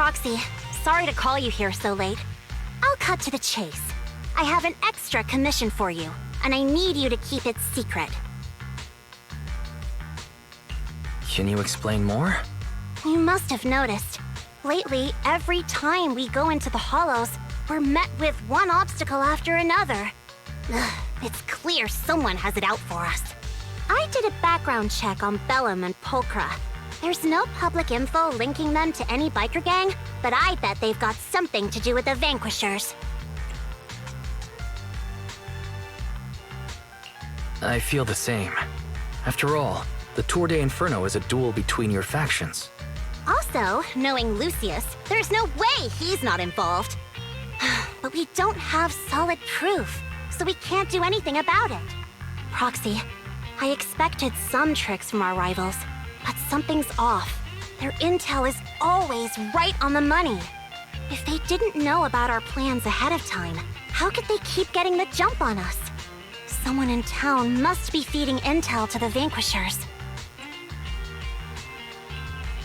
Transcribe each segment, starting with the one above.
Proxy, sorry to call you here so late. I'll cut to the chase. I have an extra commission for you, and I need you to keep it secret. Can you explain more? You must have noticed. Lately, every time we go into the Hollows, we're met with one obstacle after another. Ugh, it's clear someone has it out for us. I did a background check on Bellum and Pulchra. There's no public info linking them to any biker gang, but I bet they've got something to do with the Vanquishers. I feel the same. After all, the Tour de Inferno is a duel between your factions. Also, knowing Lucius, there's no way he's not involved. But we don't have solid proof, so we can't do anything about it. Proxy, I expected some tricks from our rivals, but something's off. Their intel is always right on the money. If they didn't know about our plans ahead of time, how could they keep getting the jump on us? Someone in town must be feeding intel to the Vanquishers.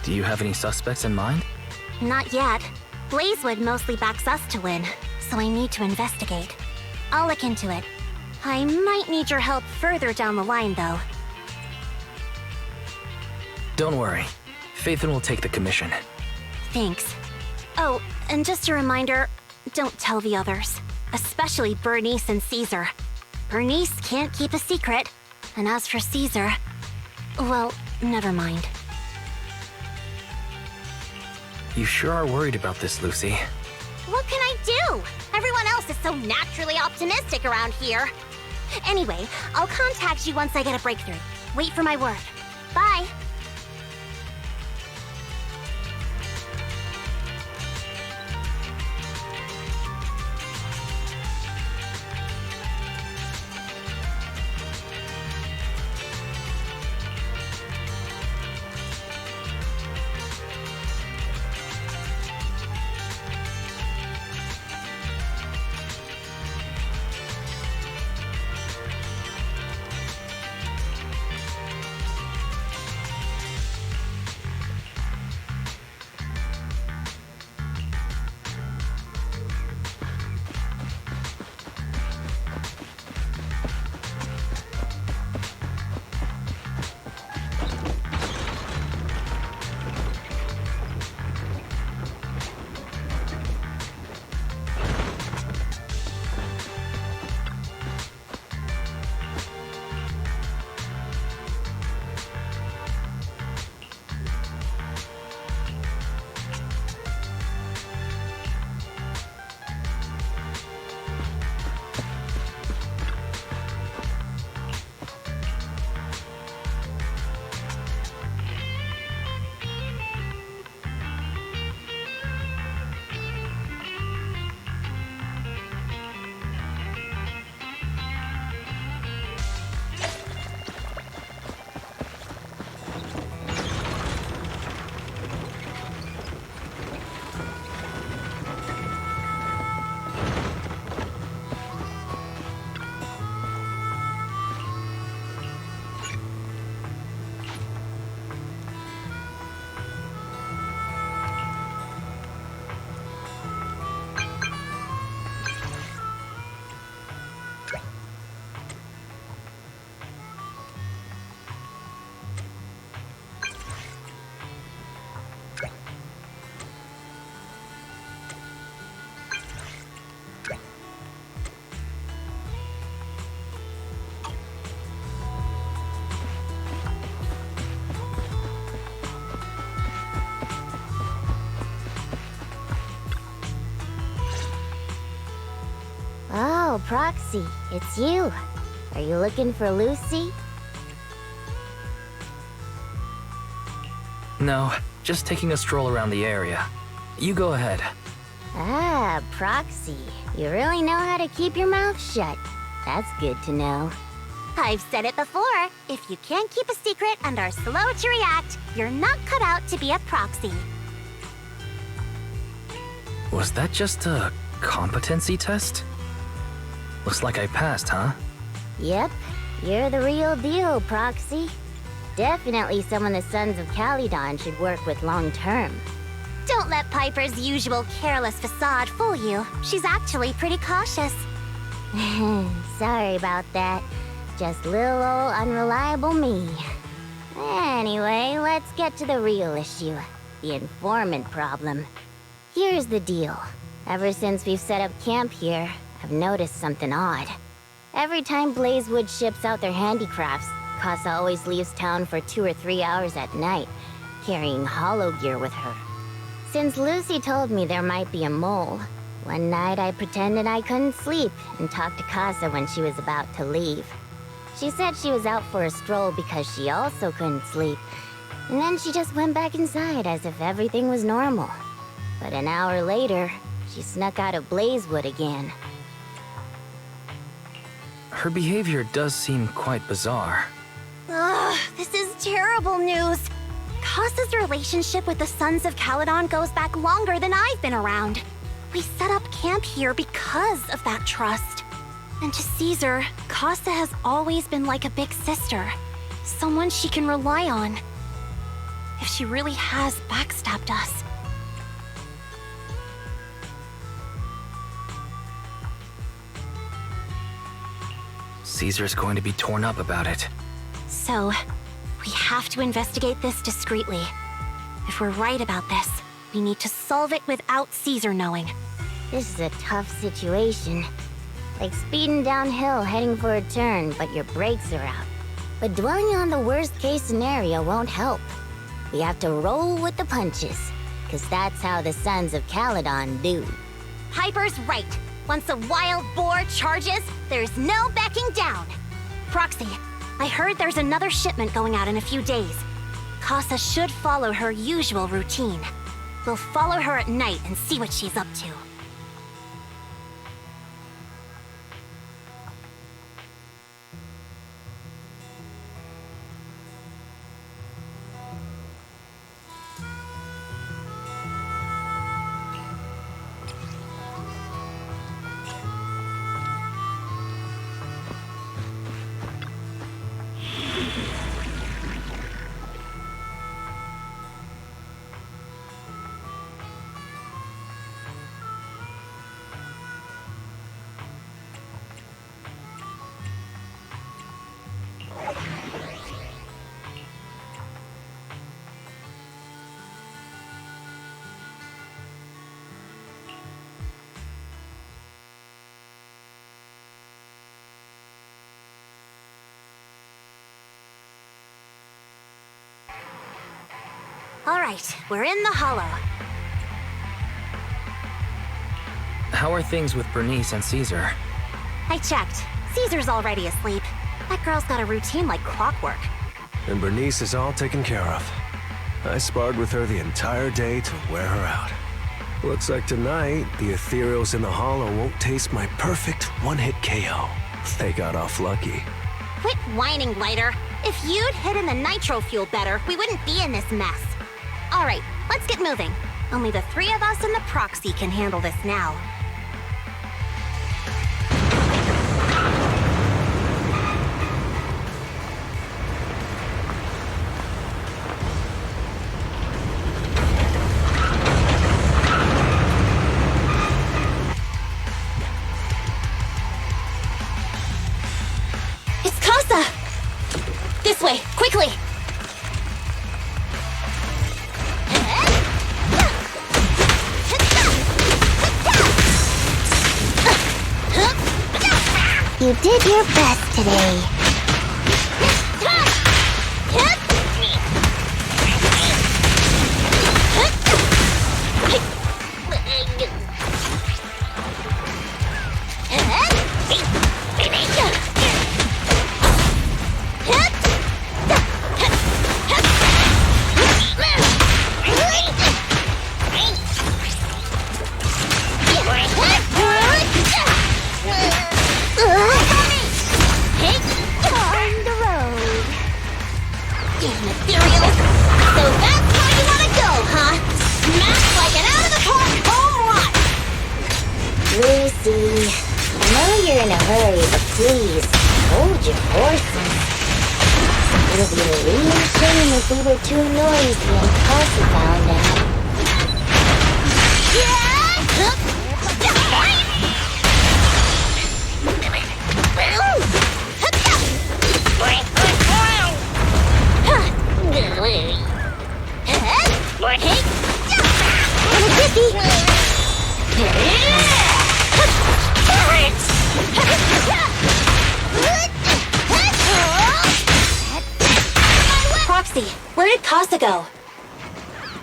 Do you have any suspects in mind? Not yet. Blazewood mostly backs us to win, so I need to investigate. I'll look into it. I might need your help further down the line, though. Don't worry. Phaethon will take the commission. Thanks. Oh, and just a reminder, don't tell the others. Especially Bernice and Caesar. Bernice can't keep a secret, and as for Caesar... well, never mind. You sure are worried about this, Lucy. What can I do? Everyone else is so naturally optimistic around here. Anyway, I'll contact you once I get a breakthrough. Wait for my word. Bye. Oh, Proxy, it's you. Are you looking for Lucy? No, just taking a stroll around the area. You go ahead. Ah, Proxy. You really know how to keep your mouth shut. That's good to know. I've said it before. If you can't keep a secret and are slow to react, you're not cut out to be a proxy. Was that just a competency test? Looks like I passed, huh? Yep, you're the real deal, Proxy. Definitely someone the Sons of Calydon should work with long term. Don't let Piper's usual careless facade fool you. She's actually pretty cautious. Sorry about that. Just little old unreliable me. Anyway, let's get to the real issue. The informant problem. Here's the deal. Ever since we've set up camp here, I've noticed something odd. Every time Blazewood ships out their handicrafts, Casa always leaves town for 2 or 3 hours at night, carrying holo gear with her. Since Lucy told me there might be a mole, one night I pretended I couldn't sleep and talked to Casa when she was about to leave. She said she was out for a stroll because she also couldn't sleep, and then she just went back inside as if everything was normal. But an hour later, she snuck out of Blazewood again. Her behavior does seem quite bizarre. Ugh, this is terrible news. Casa's relationship with the Sons of Caledon goes back longer than I've been around. We set up camp here because of that trust. And to Caesar, Casa has always been like a big sister. Someone she can rely on. If she really has backstabbed us. Caesar's going to be torn up about it. So, we have to investigate this discreetly. If we're right about this, we need to solve it without Caesar knowing. This is a tough situation. Like speeding downhill heading for a turn, but your brakes are out. But dwelling on the worst-case scenario won't help. We have to roll with the punches, because that's how the Sons of Caledon do. Piper's right. Once a wild boar charges, there's no backing down. Proxy, I heard there's another shipment going out in a few days. Casa should follow her usual routine. We'll follow her at night and see what she's up to. All right, we're in the hollow. How are things with Bernice and Caesar? I checked. Caesar's already asleep. That girl's got a routine like clockwork. And Bernice is all taken care of. I sparred with her the entire day to wear her out. Looks like tonight, the ethereals in the hollow won't taste my perfect one-hit KO. They got off lucky. Quit whining, Lighter. If you'd hidden the nitro fuel better, we wouldn't be in this mess. All right, let's get moving. Only the 3 of us and the proxy can handle this now. It's Casa! This way, quickly! You did your best today. Lucy, I know you're in a hurry, but please, hold your horses. It would be a real shame if we were too noisy and Casa found out. go?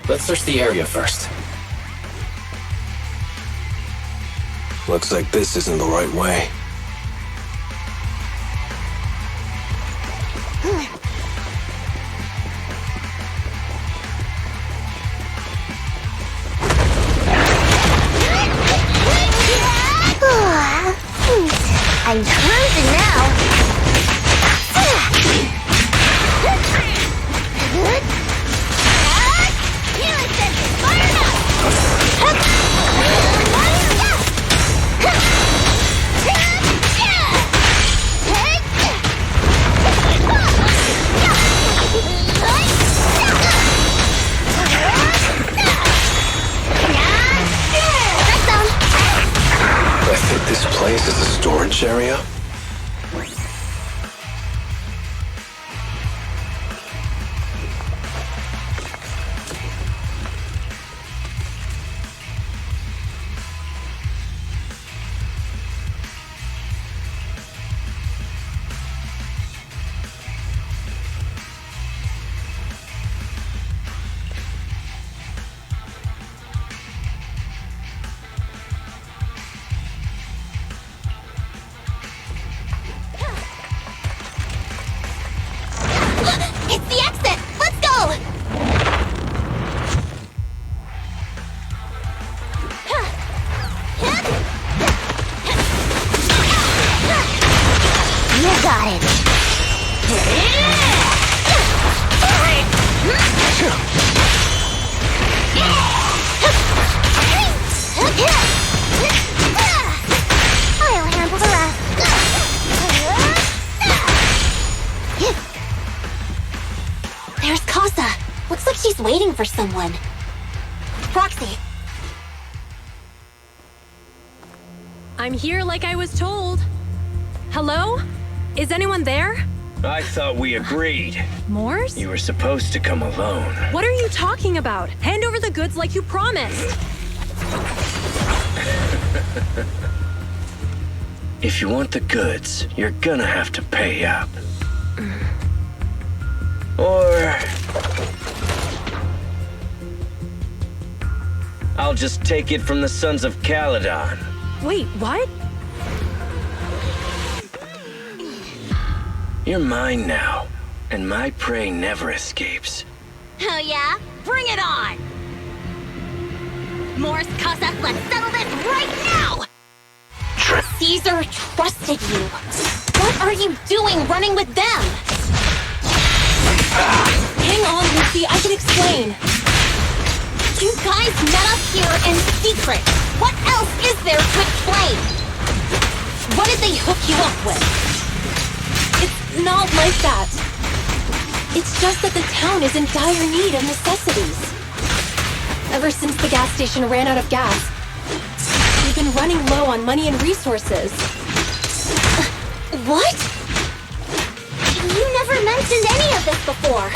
Let's search the area first. Looks like this isn't the right way. I'm cruising now. I think this place is a storage area. It's the exit! Let's go! You got it. I'll handle the rest. There's Casa. Looks like she's waiting for someone. Proxy. I'm here like I was told. Hello? Is anyone there? I thought we agreed. Morse? You were supposed to come alone. What are you talking about? Hand over the goods like you promised. If you want the goods, you're gonna have to pay up. Or... I'll just take it from the Sons of Caledon. Wait, what? You're mine now, and my prey never escapes. Oh yeah? Bring it on! Morse, Casa, let's settle this right now! Caesar trusted you. What are you doing running with them? Hang on, Lucy, I can explain. You guys met up here in secret. What else is there to explain? What did they hook you up with? It's not like that. It's just that the town is in dire need of necessities. Ever since the gas station ran out of gas, we've been running low on money and resources. What? You never mentioned any of this before.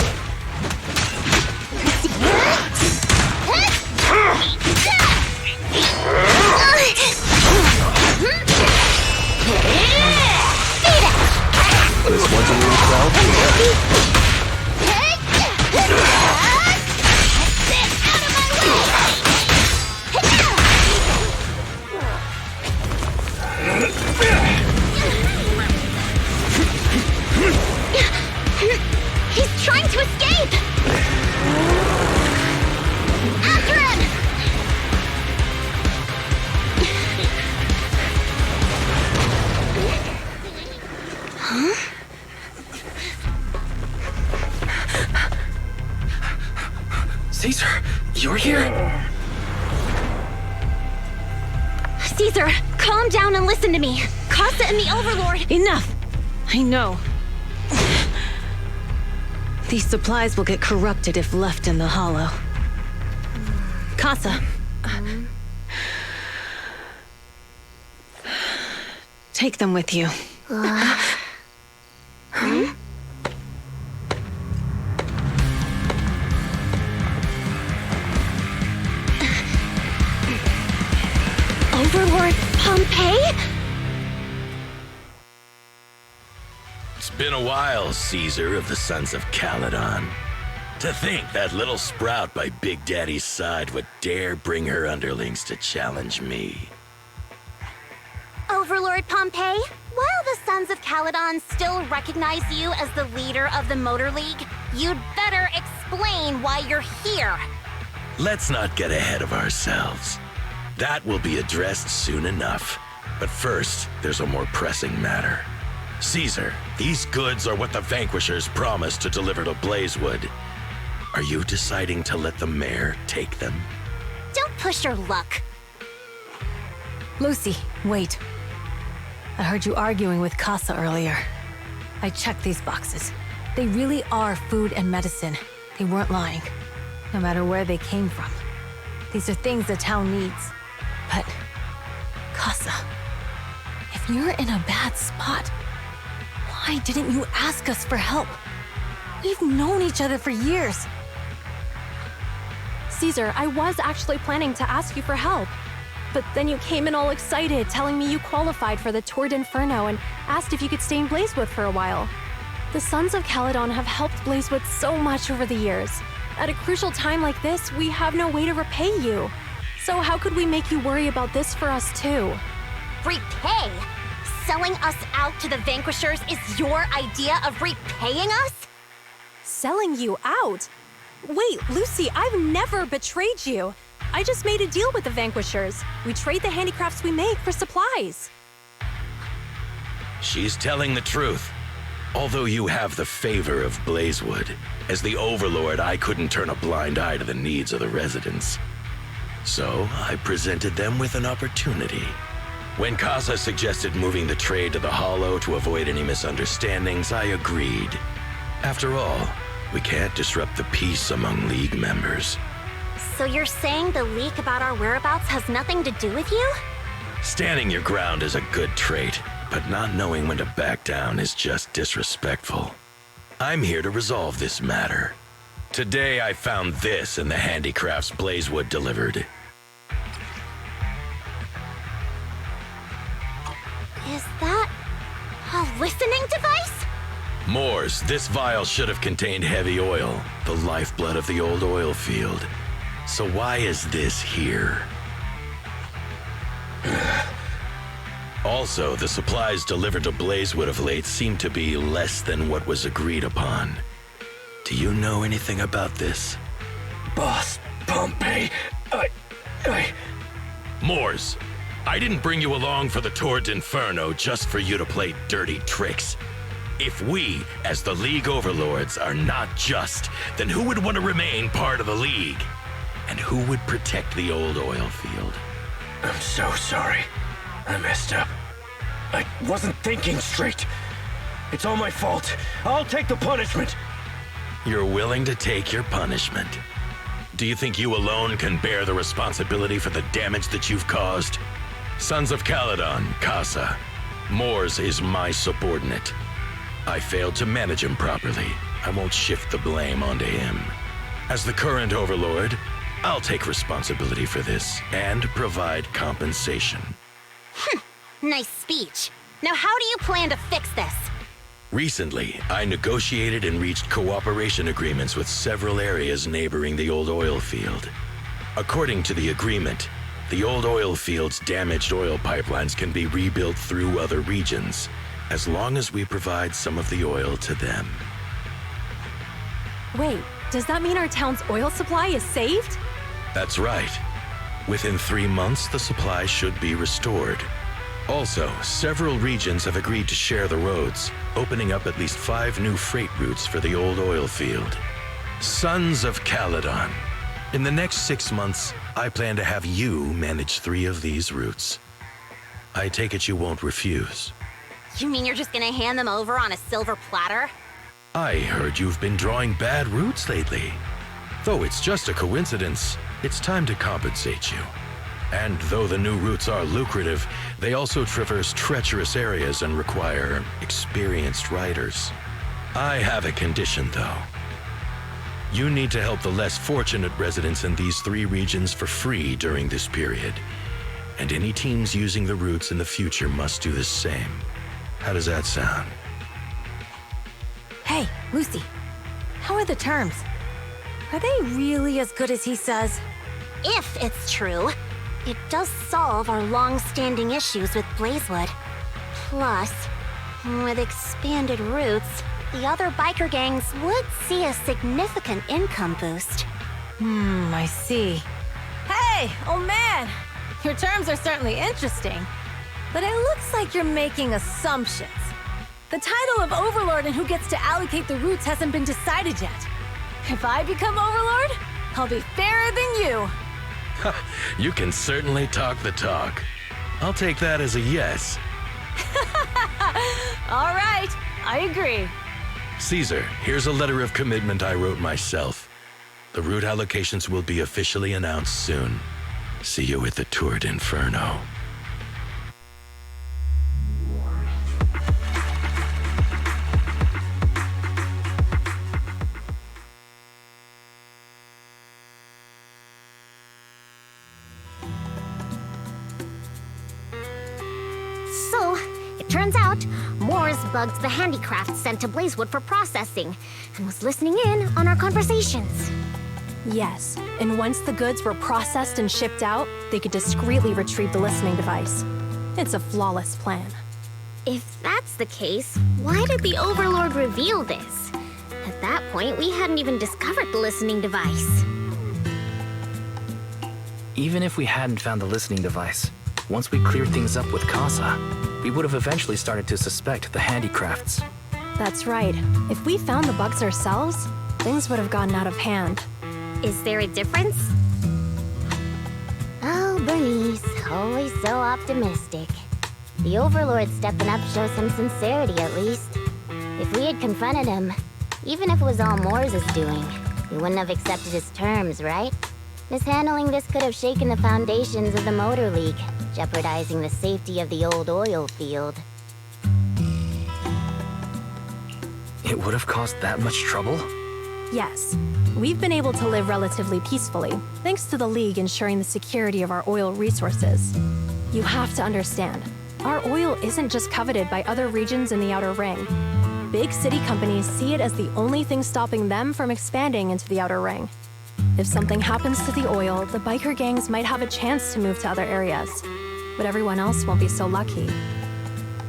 This one's a little crowd. He's trying to escape! After him! Huh? Caesar, you're here? Caesar, calm down and listen to me. Casa and the Overlord... Enough! I know. These supplies will get corrupted if left in the hollow. Casa. Take them with you. Overlord Pompeii? It's been a while, Caesar of the Sons of Caledon. To think that little sprout by Big Daddy's side would dare bring her underlings to challenge me. Overlord Pompeii, while the Sons of Caledon still recognize you as the leader of the Motor League, you'd better explain why you're here. Let's not get ahead of ourselves. That will be addressed soon enough. But first, there's a more pressing matter. Caesar, these goods are what the Vanquishers promised to deliver to Blazewood. Are you deciding to let the mayor take them? Don't push your luck. Lucy, wait. I heard you arguing with Casa earlier. I checked these boxes. They really are food and medicine. They weren't lying, no matter where they came from. These are things the town needs. But, Casa, if you're in a bad spot, why didn't you ask us for help? We've known each other for years. Caesar, I was actually planning to ask you for help. But then you came in all excited, telling me you qualified for the Tour d'Inferno and asked if you could stay in Blazewood for a while. The Sons of Caledon have helped Blazewood so much over the years. At a crucial time like this, we have no way to repay you. So how could we make you worry about this for us too? Repay? Selling us out to the Vanquishers is your idea of repaying us? Selling you out? Wait, Lucy, I've never betrayed you. I just made a deal with the Vanquishers. We trade the handicrafts we make for supplies. She's telling the truth. Although you have the favor of Blazewood, as the Overlord, I couldn't turn a blind eye to the needs of the residents. So I presented them with an opportunity. When Casa suggested moving the trade to the Hollow to avoid any misunderstandings, I agreed. After all, we can't disrupt the peace among League members. So you're saying the leak about our whereabouts has nothing to do with you? Standing your ground is a good trait, but not knowing when to back down is just disrespectful. I'm here to resolve this matter. Today I found this in the handicrafts Blazewood delivered. Is that a listening device? Moors, this vial should have contained heavy oil, the lifeblood of the old oil field. So why is this here? Also, the supplies delivered to Blazewood of late seem to be less than what was agreed upon. Do you know anything about this? Boss, Pompeii, Moors, I didn't bring you along for the Tour d'Inferno just for you to play dirty tricks. If we, as the League Overlords, are not just, then who would want to remain part of the League? And who would protect the old oil field? I'm so sorry. I messed up. I wasn't thinking straight. It's all my fault. I'll take the punishment. You're willing to take your punishment. Do you think you alone can bear the responsibility for the damage that you've caused? Sons of Caledon, Casa. Moors is my subordinate. I failed to manage him properly. I won't shift the blame onto him. As the current Overlord, I'll take responsibility for this and provide compensation. Nice speech. Now how do you plan to fix this? Recently, I negotiated and reached cooperation agreements with several areas neighboring the old oil field. According to the agreement, the old oil field's damaged oil pipelines can be rebuilt through other regions, as long as we provide some of the oil to them. Wait, does that mean our town's oil supply is saved? That's right. Within 3 months, the supply should be restored. Also, several regions have agreed to share the roads, opening up at least 5 new freight routes for the old oil field. Sons of Caledon. In the next 6 months, I plan to have you manage 3 of these routes. I take it you won't refuse. You mean you're just gonna hand them over on a silver platter? I heard you've been drawing bad routes lately. Though it's just a coincidence, it's time to compensate you. And though the new routes are lucrative, they also traverse treacherous areas and require experienced riders. I have a condition, though. You need to help the less fortunate residents in these 3 regions for free during this period. And any teams using the routes in the future must do the same. How does that sound? Hey, Lucy, how are the terms? Are they really as good as he says? If it's true, it does solve our long-standing issues with Blazewood. Plus, with expanded routes, the other biker gangs would see a significant income boost. I see. Hey, old man! Your terms are certainly interesting, but it looks like you're making assumptions. The title of Overlord and who gets to allocate the routes hasn't been decided yet. If I become Overlord, I'll be fairer than you. You can certainly talk the talk. I'll take that as a yes. All right, I agree. Caesar, here's a letter of commitment I wrote myself. The route allocations will be officially announced soon. See you at the Tour d'Inferno. So, it turns out, Moore's bugged the handicraft sent to Blazewood for processing, and was listening in on our conversations. Yes, and once the goods were processed and shipped out, they could discreetly retrieve the listening device. It's a flawless plan. If that's the case, why did the Overlord reveal this? At that point, we hadn't even discovered the listening device. Even if we hadn't found the listening device, once we cleared things up with Casa, we would have eventually started to suspect the handicrafts. That's right. If we found the bugs ourselves, things would have gotten out of hand. Is there a difference? Oh, Bernice, always so optimistic. The Overlord stepping up shows some sincerity, at least. If we had confronted him, even if it was all Moore's doing, we wouldn't have accepted his terms, right? Mishandling this could have shaken the foundations of the Motor League, jeopardizing the safety of the old oil field. It would have caused that much trouble? Yes. We've been able to live relatively peacefully, thanks to the League ensuring the security of our oil resources. You have to understand, our oil isn't just coveted by other regions in the Outer Ring. Big city companies see it as the only thing stopping them from expanding into the Outer Ring. If something happens to the oil, the biker gangs might have a chance to move to other areas, but everyone else won't be so lucky.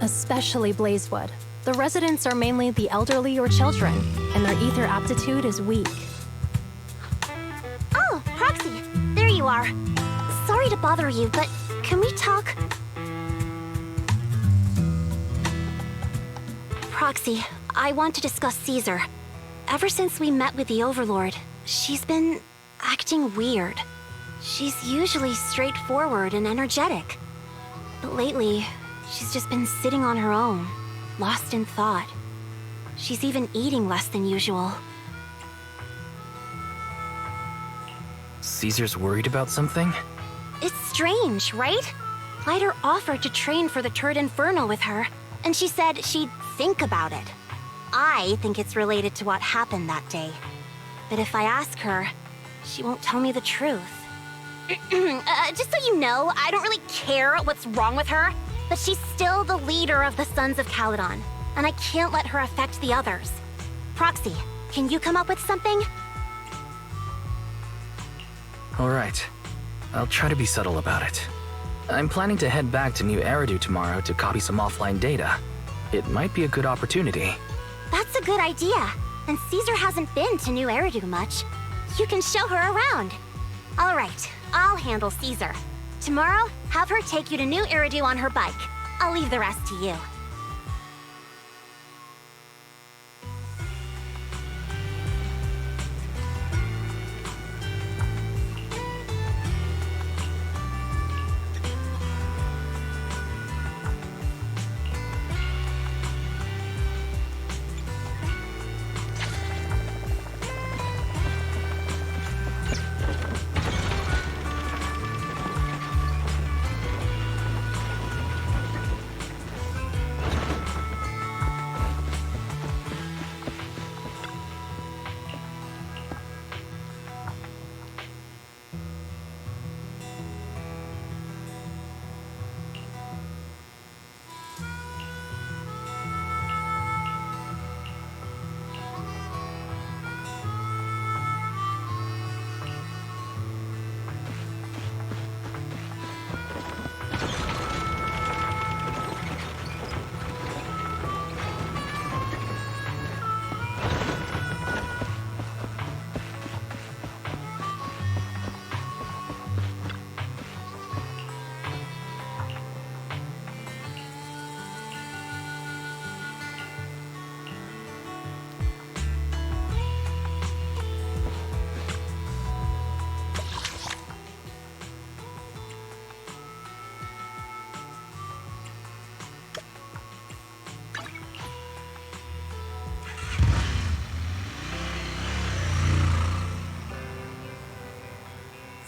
Especially Blazewood. The residents are mainly the elderly or children, and their ether aptitude is weak. Oh, Proxy, there you are. Sorry to bother you, but can we talk? Proxy, I want to discuss Caesar. Ever since we met with the Overlord, she's been acting weird. She's usually straightforward and energetic. But lately, she's just been sitting on her own, lost in thought. She's even eating less than usual. Caesar's worried about something? It's strange, right? Lighter offered to train for the Tour d'Inferno with her, and she said she'd think about it. I think it's related to what happened that day. But if I ask her, she won't tell me the truth. Just so you know, I don't really care what's wrong with her, but she's still the leader of the Sons of Caledon, and I can't let her affect the others. Proxy, can you come up with something? All right. I'll try to be subtle about it. I'm planning to head back to New Eridu tomorrow to copy some offline data. It might be a good opportunity. That's a good idea. And Caesar hasn't been to New Eridu much. You can show her around. All right, I'll handle Caesar. Tomorrow, have her take you to New Eridu on her bike. I'll leave the rest to you.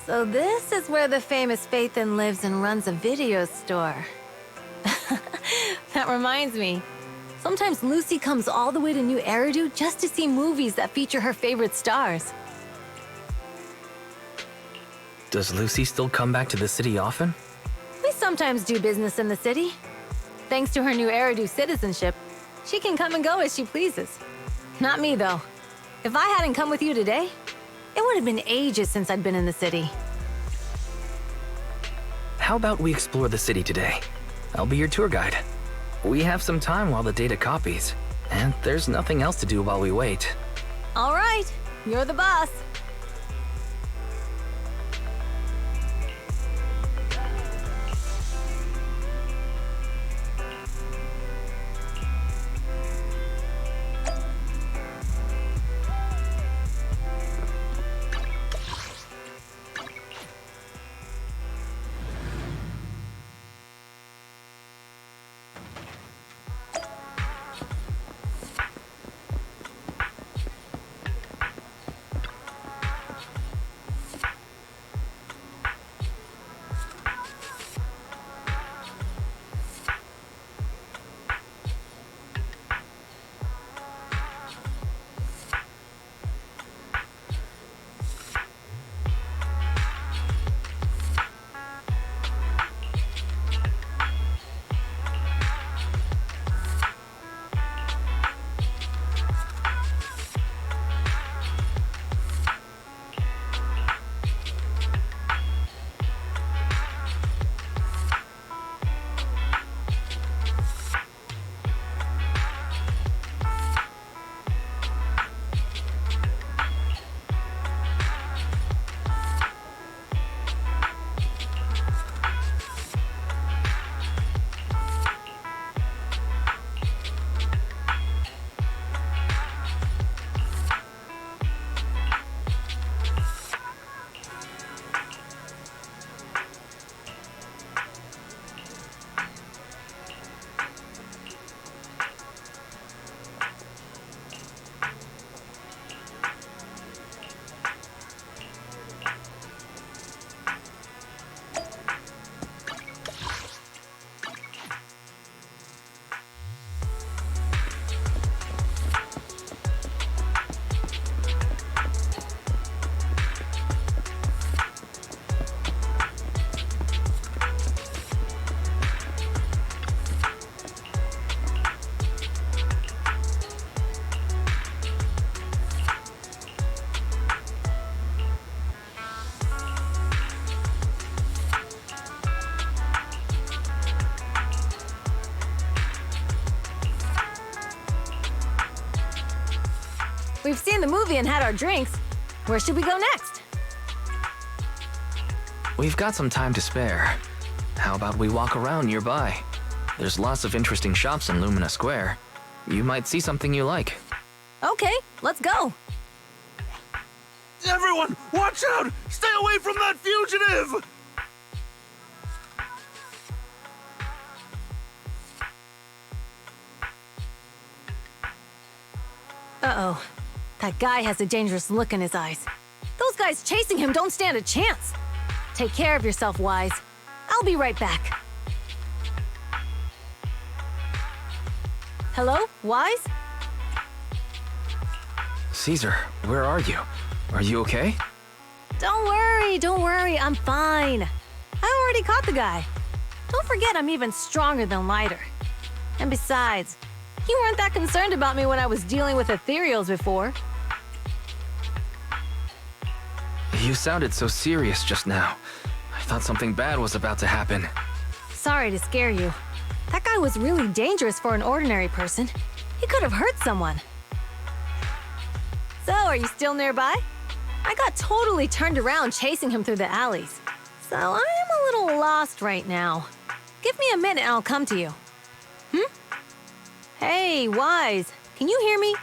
So this is where the famous Phaethon lives and runs a video store. That reminds me. Sometimes Lucy comes all the way to New Eridu just to see movies that feature her favorite stars. Does Lucy still come back to the city often? We sometimes do business in the city. Thanks to her New Eridu citizenship, she can come and go as she pleases. Not me, though. If I hadn't come with you today, it would have been ages since I'd been in the city. How about we explore the city today? I'll be your tour guide. We have some time while the data copies, and there's nothing else to do while we wait. All right, you're the boss. We've seen the movie and had our drinks. Where should we go next? We've got some time to spare. How about we walk around nearby? There's lots of interesting shops in Lumina Square. You might see something you like. Okay, let's go. Everyone, watch out! Stay away from that fugitive! Uh-oh. That guy has a dangerous look in his eyes. Those guys chasing him don't stand a chance. Take care of yourself, Wise. I'll be right back. Hello, Wise? Caesar, where are you? Are you okay? Don't worry, I'm fine. I already caught the guy. Don't forget I'm even stronger than Lighter. And besides, you weren't that concerned about me when I was dealing with ethereals before. You sounded so serious just now. I thought something bad was about to happen. Sorry to scare you. That guy was really dangerous for an ordinary person. He could have hurt someone. So, are you still nearby? I got totally turned around chasing him through the alleys. So, I am a little lost right now. Give me a minute and I'll come to you. Hey, Wise, can you hear me?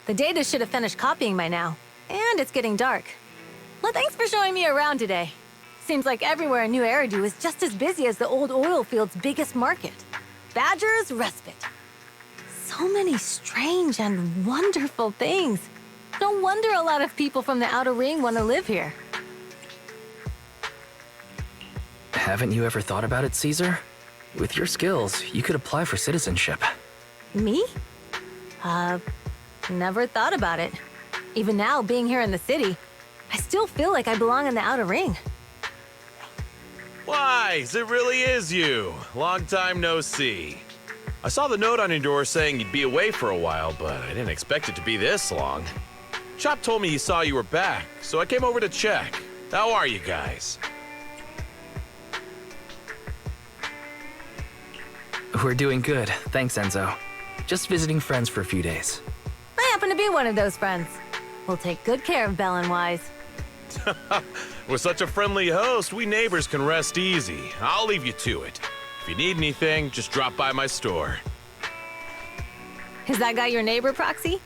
The data should have finished copying by now, and it's getting dark. Well, thanks for showing me around today. Seems like everywhere in New Eridu is just as busy as the old oil field's biggest market. Badger's Respite. So many strange and wonderful things. No wonder a lot of people from the Outer Ring want to live here. Haven't you ever thought about it, Caesar? With your skills, you could apply for citizenship. Me? Never thought about it. Even now, being here in the city, I still feel like I belong in the Outer Ring. Wise, it really is you. Long time no see. I saw the note on your door saying you'd be away for a while, but I didn't expect it to be this long. Chop told me he saw you were back, so I came over to check. How are you guys? We're doing good, thanks, Enzo. Just visiting friends for a few days. I happen to be one of those friends. We'll take good care of Belle and Wise. With such a friendly host, we neighbors can rest easy. I'll leave you to it. If you need anything, just drop by my store. Is that guy your neighbor, Proxy?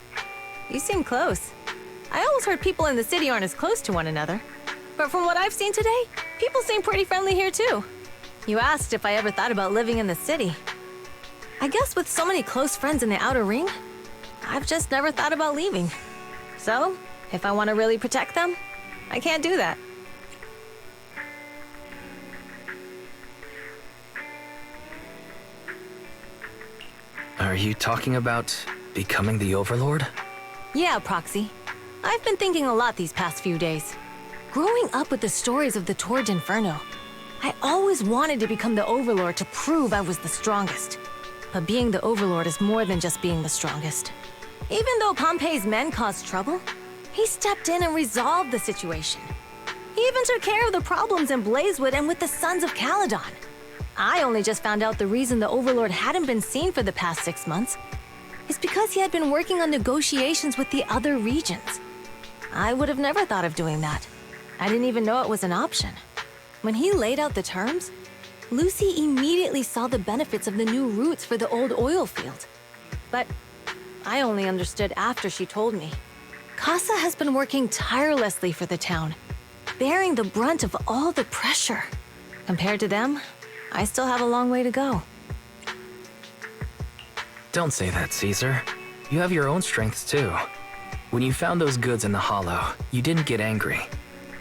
You seem close. I always heard people in the city aren't as close to one another. But from what I've seen today, people seem pretty friendly here too. You asked if I ever thought about living in the city. I guess with so many close friends in the Outer Ring, I've just never thought about leaving. So, if I want to really protect them, I can't do that. Are you talking about becoming the Overlord? Yeah, Proxy. I've been thinking a lot these past few days. Growing up with the stories of the Torrid Inferno, I always wanted to become the Overlord to prove I was the strongest. But being the Overlord is more than just being the strongest. Even though Pompey's men caused trouble, he stepped in and resolved the situation. He even took care of the problems in Blazewood and with the Sons of Caledon. I only just found out the reason the Overlord hadn't been seen for the past 6 months is because he had been working on negotiations with the other regions. I would have never thought of doing that. I didn't even know it was an option. When he laid out the terms, Lucy immediately saw the benefits of the new routes for the old oil field. But I only understood after she told me. Casa has been working tirelessly for the town, bearing the brunt of all the pressure. Compared to them, I still have a long way to go. Don't say that, Caesar. You have your own strengths too. When you found those goods in the hollow, you didn't get angry.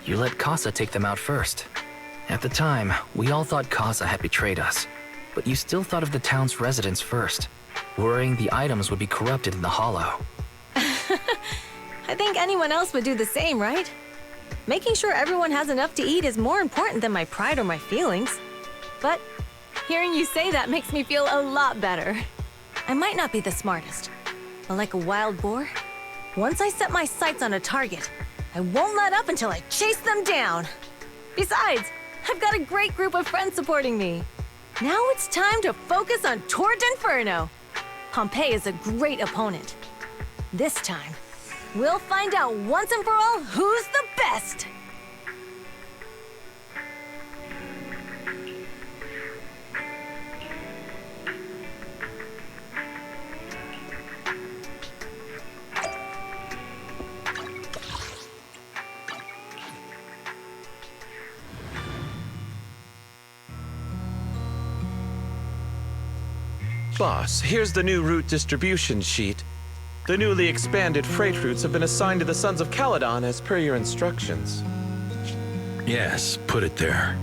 You let Casa take them out first. At the time, we all thought Casa had betrayed us, but you still thought of the town's residents first, worrying the items would be corrupted in the hollow. I think anyone else would do the same, right? Making sure everyone has enough to eat is more important than my pride or my feelings. But hearing you say that makes me feel a lot better. I might not be the smartest, but like a wild boar, once I set my sights on a target, I won't let up until I chase them down. Besides, I've got a great group of friends supporting me. Now it's time to focus on Torrid Inferno. Pompey is a great opponent. This time, we'll find out once and for all who's the best. Boss, here's the new route distribution sheet. The newly expanded freight routes have been assigned to the Sons of Caledon as per your instructions. Yes, put it there.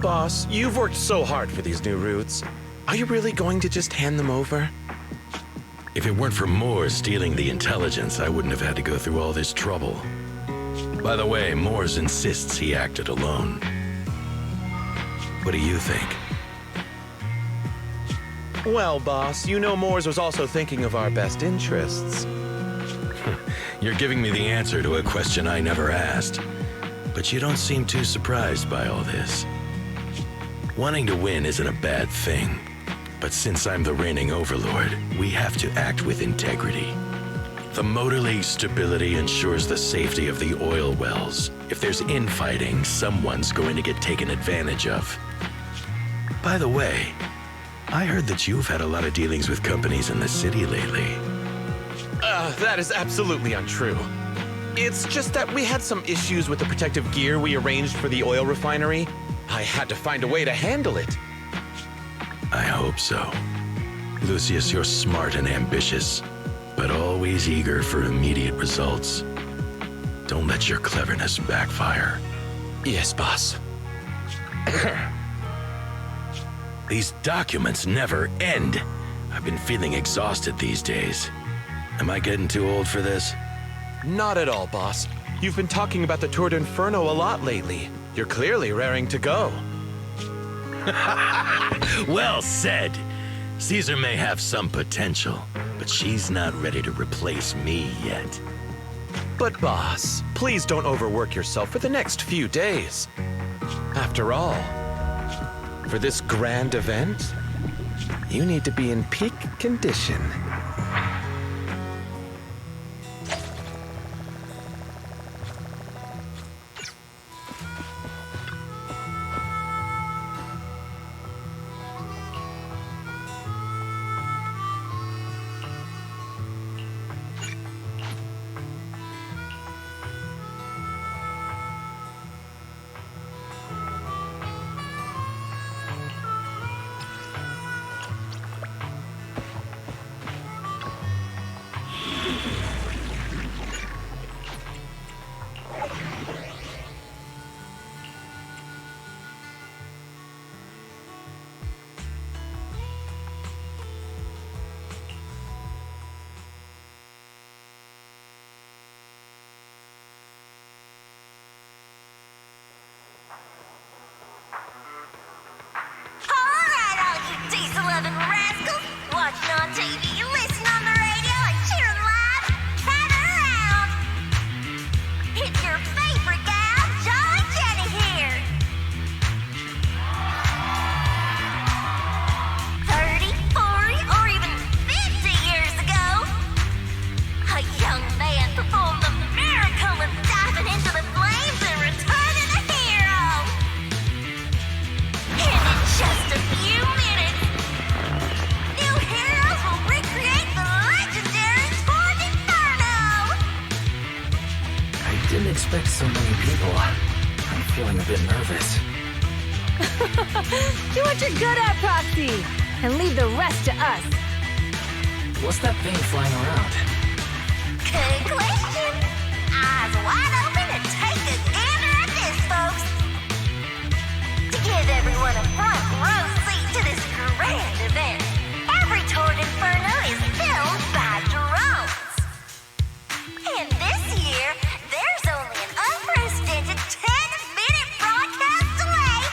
Boss, you've worked so hard for these new routes. Are you really going to just hand them over? If it weren't for Moores stealing the intelligence, I wouldn't have had to go through all this trouble. By the way, Moores insists he acted alone. What do you think? Well, boss, you know Moores was also thinking of our best interests. You're giving me the answer to a question I never asked. But you don't seem too surprised by all this. Wanting to win isn't a bad thing. But since I'm the reigning overlord, we have to act with integrity. The Motor League's stability ensures the safety of the oil wells. If there's infighting, someone's going to get taken advantage of. By the way, I heard that you've had a lot of dealings with companies in the city lately. That is absolutely untrue. It's just that we had some issues with the protective gear we arranged for the oil refinery. I had to find a way to handle it. I hope so. Lucius, you're smart and ambitious, but always eager for immediate results. Don't let your cleverness backfire. Yes, boss. These documents never end. I've been feeling exhausted these days. Am I getting too old for this? Not at all, boss. You've been talking about the Tour d'Inferno a lot lately. You're clearly raring to go. Well said. Caesar may have some potential, but she's not ready to replace me yet. But boss, please don't overwork yourself for the next few days. After all, for this grand event, you need to be in peak condition. expect so many people. I'm feeling a bit nervous. Do what you're good at, Proxy, and leave the rest to us. What's that thing flying around? Good question. Eyes wide open and take a gander at this, folks. To give everyone a front row seat to this grand event, every tour d'Inferno is filmed by drones. And this year, there's only an unprecedented 10-minute broadcast delay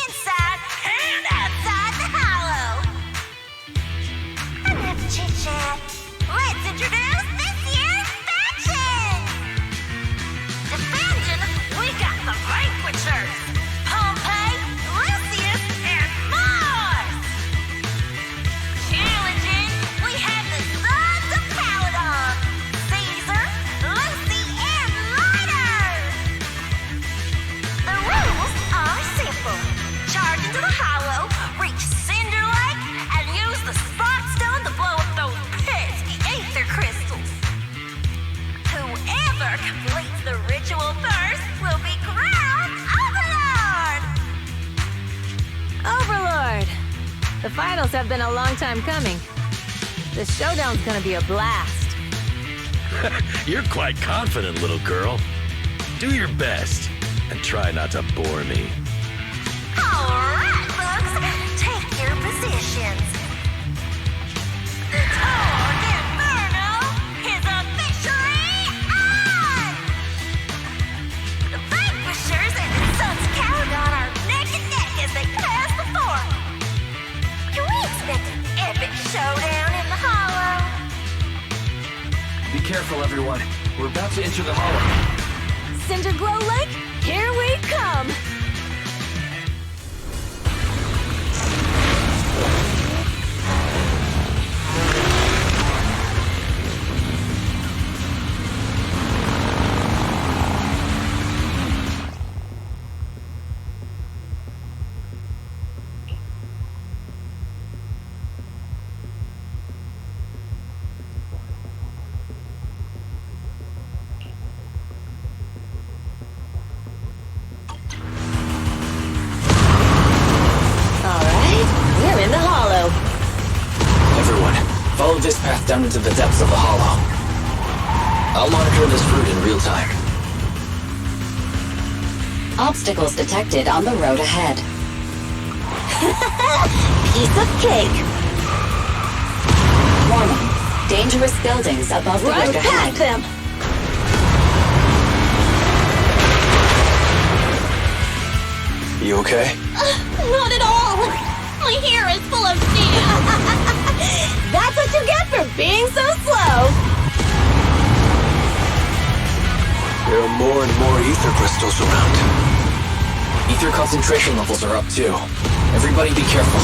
inside and outside the hollow. Enough chit-chat. Let's introduce this year's factions! Defending, we got the Vanquishers, Pompey, Lucius, and Mars! Challenging, we have the Sons of Paladon, Caesar, Lucy, and Lighter! The rules are simple. Charge into the hollow, reach Cinder Lake, and use the Spot Stone to blow up those pesky aether crystals. Whoever completes the ritual first will be crowned Overlord! Overlord! The finals have been a long time coming. The showdown's gonna be a blast. You're quite confident, little girl. Do your best, and try not to bore me. All right, folks, take your positions. The Tour d'Inferno is officially on! The Vanquishers and the Sons of Paladon are neck and neck as they pass before me. Can we expect an epic showdown in the hollow? Be careful, everyone. We're about to enter the hollow. Cinder Glow Lake, here we come! this path down into the depths of the hollow. I'll monitor this route in real time. Obstacles detected on the road ahead. Piece of cake. Warning. Dangerous buildings above the road ahead. Past them. You okay? Not at all. My hair is full of sand. That's what you get for being so slow. There are more and more ether crystals around. Ether concentration levels are up too. Everybody be careful.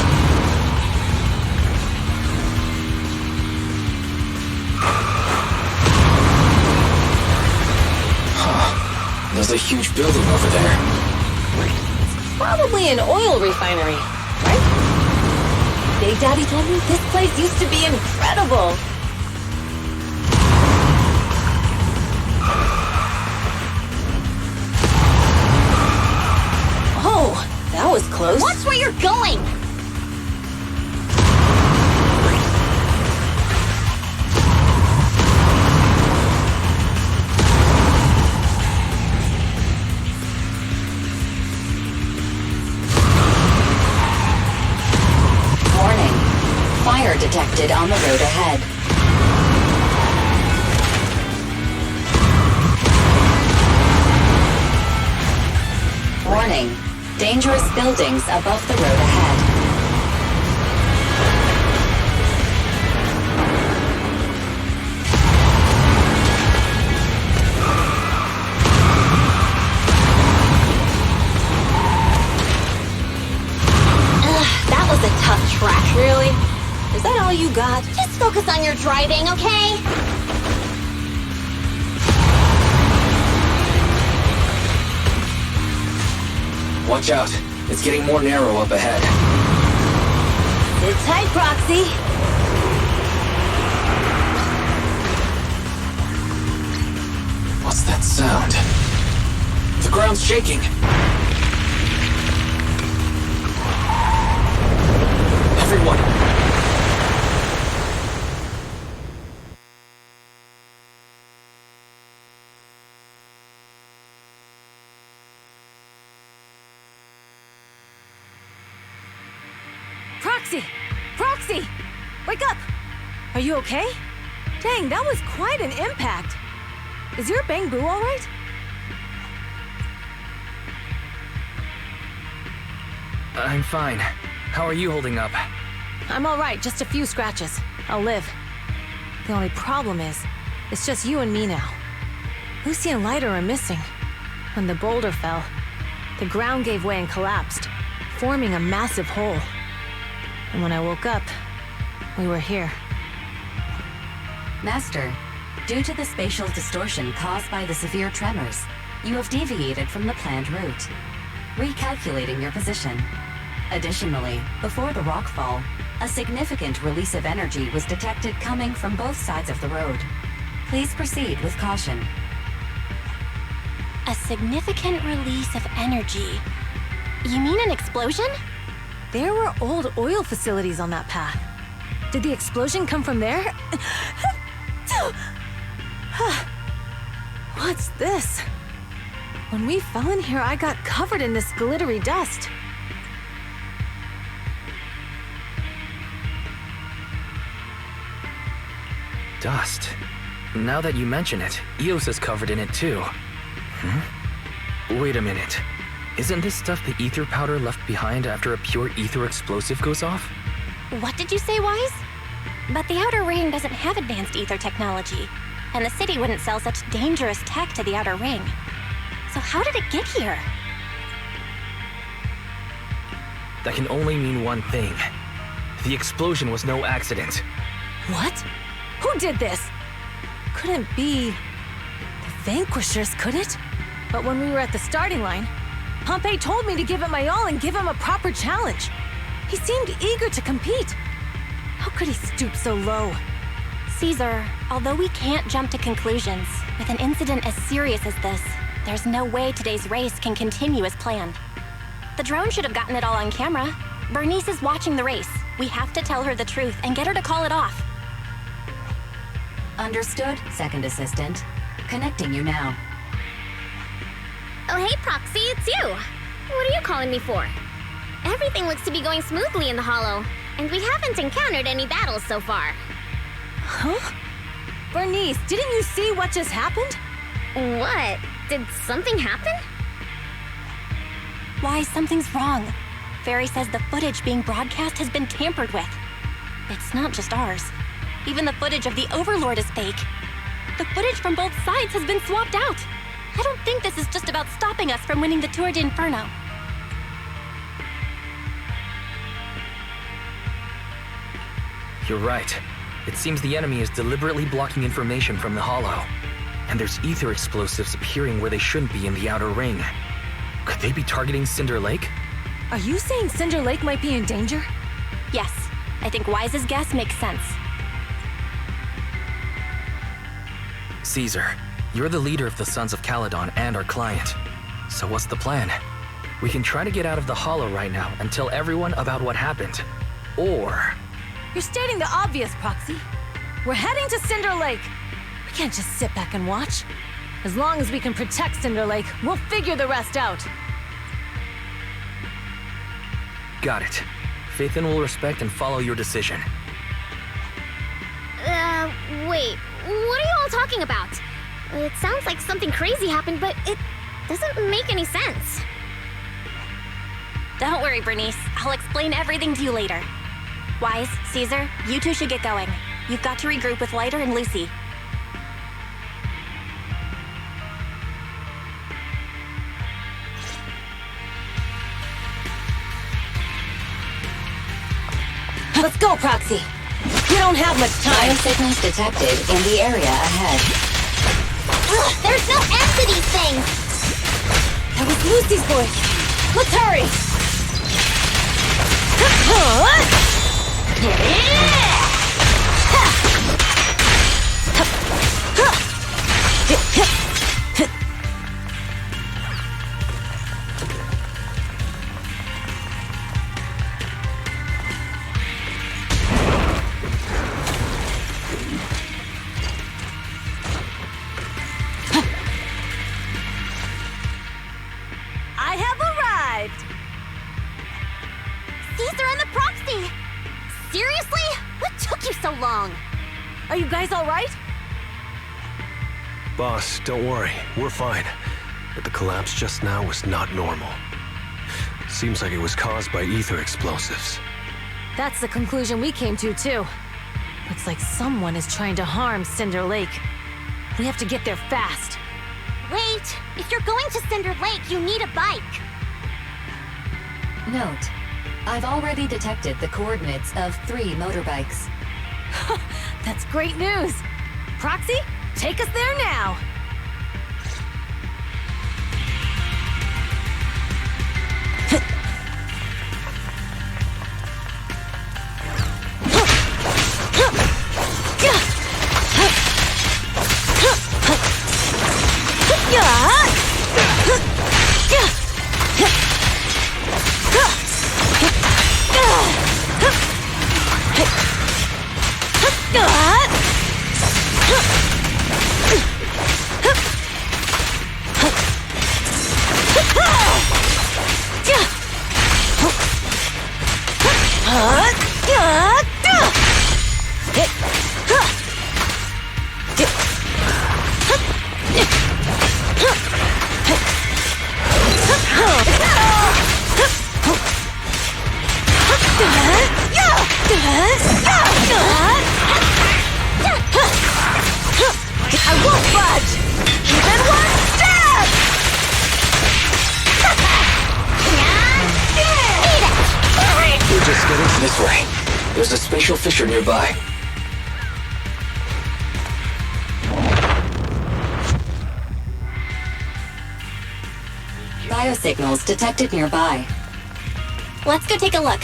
There's a huge building over there. Probably an oil refinery, right? Big Daddy told me this place used to be incredible. Oh, that was close. Watch where you're going. Fire detected on the road ahead. Warning. Dangerous buildings above the road ahead. That was a tough track. Really? Is that all you got? Just focus on your driving, okay? Watch out. It's getting more narrow up ahead. Sit tight, Proxy. What's that sound? The ground's shaking. Everyone. Proxy! Proxy! Wake up! Are you okay? Dang, that was quite an impact. Is your bang-boo all right? I'm fine. How are you holding up? I'm all right, just a few scratches. I'll live. The only problem is, it's just you and me now. Lucy and Lighter are missing. When the boulder fell, the ground gave way and collapsed, forming a massive hole. And when I woke up, we were here. Master, due to the spatial distortion caused by the severe tremors, you have deviated from the planned route, recalculating your position. Additionally, before the rockfall, a significant release of energy was detected coming from both sides of the road. Please proceed with caution. A significant release of energy. You mean an explosion? There were old oil facilities on that path. Did the explosion come from there? What's this? When we fell in here, I got covered in this glittery dust. Dust. Now that you mention it, Eos is covered in it too. Wait a minute. Isn't this stuff the ether powder left behind after a pure ether explosive goes off? What did you say, Wise? But the Outer Ring doesn't have advanced ether technology, and the city wouldn't sell such dangerous tech to the Outer Ring. So how did it get here? That can only mean one thing. The explosion was no accident. What? Who did this? Couldn't be the Vanquishers, could it? But when we were at the starting line, Pompey told me to give it my all and give him a proper challenge. He seemed eager to compete. How could he stoop so low? Caesar, although we can't jump to conclusions, with an incident as serious as this, there's no way today's race can continue as planned. The drone should have gotten it all on camera. Bernice is watching the race. We have to tell her the truth and get her to call it off. Understood, Second Assistant. Connecting you now. Oh, hey, Proxy, it's you. What are you calling me for? Everything looks to be going smoothly in the Hollow, and we haven't encountered any battles so far. Huh? Bernice, didn't you see what just happened? What? Did something happen? Why, something's wrong. Fairy says the footage being broadcast has been tampered with. It's not just ours. Even the footage of the Overlord is fake. The footage from both sides has been swapped out. I don't think this is just about stopping us from winning the Tour de Inferno. You're right. It seems the enemy is deliberately blocking information from the Hollow. And there's ether explosives appearing where they shouldn't be in the outer ring. Could they be targeting Cinder Lake? Are you saying Cinder Lake might be in danger? Yes, I think Wise's guess makes sense. Caesar, you're the leader of the Sons of Caledon and our client. So what's the plan? We can try to get out of the Hollow right now and tell everyone about what happened. Or... You're stating the obvious, Proxy. We're heading to Cinder Lake. We can't just sit back and watch. As long as we can protect Cinder Lake, we'll figure the rest out. Got it. Phaethon will respect and follow your decision. Wait. What are you all talking about? It sounds like something crazy happened, but it doesn't make any sense. Don't worry, Bernice. I'll explain everything to you later. Wise, Caesar, you two should get going. You've got to regroup with Lighter and Lucy. Let's go, Proxy. We don't have much time. Biosignals detected in the area ahead. Ugh, there's no end to these things! That was Lucy's voice. Let's hurry. I have arrived. Caesar and the Proxy! Seriously? What took you so long? Are you guys all right? Boss, don't worry. We're fine. But the collapse just now was not normal. Seems like it was caused by ether explosives. That's the conclusion we came to, too. Looks like someone is trying to harm Cinder Lake. We have to get there fast. Wait! If you're going to Cinder Lake, you need a bike! Note, I've already detected the coordinates of 3 motorbikes. That's great news! Proxy, take us there now! I won't budge! Even one step! We're just getting this way. There's a spatial fissure nearby. Biosignals detected nearby. Let's go take a look.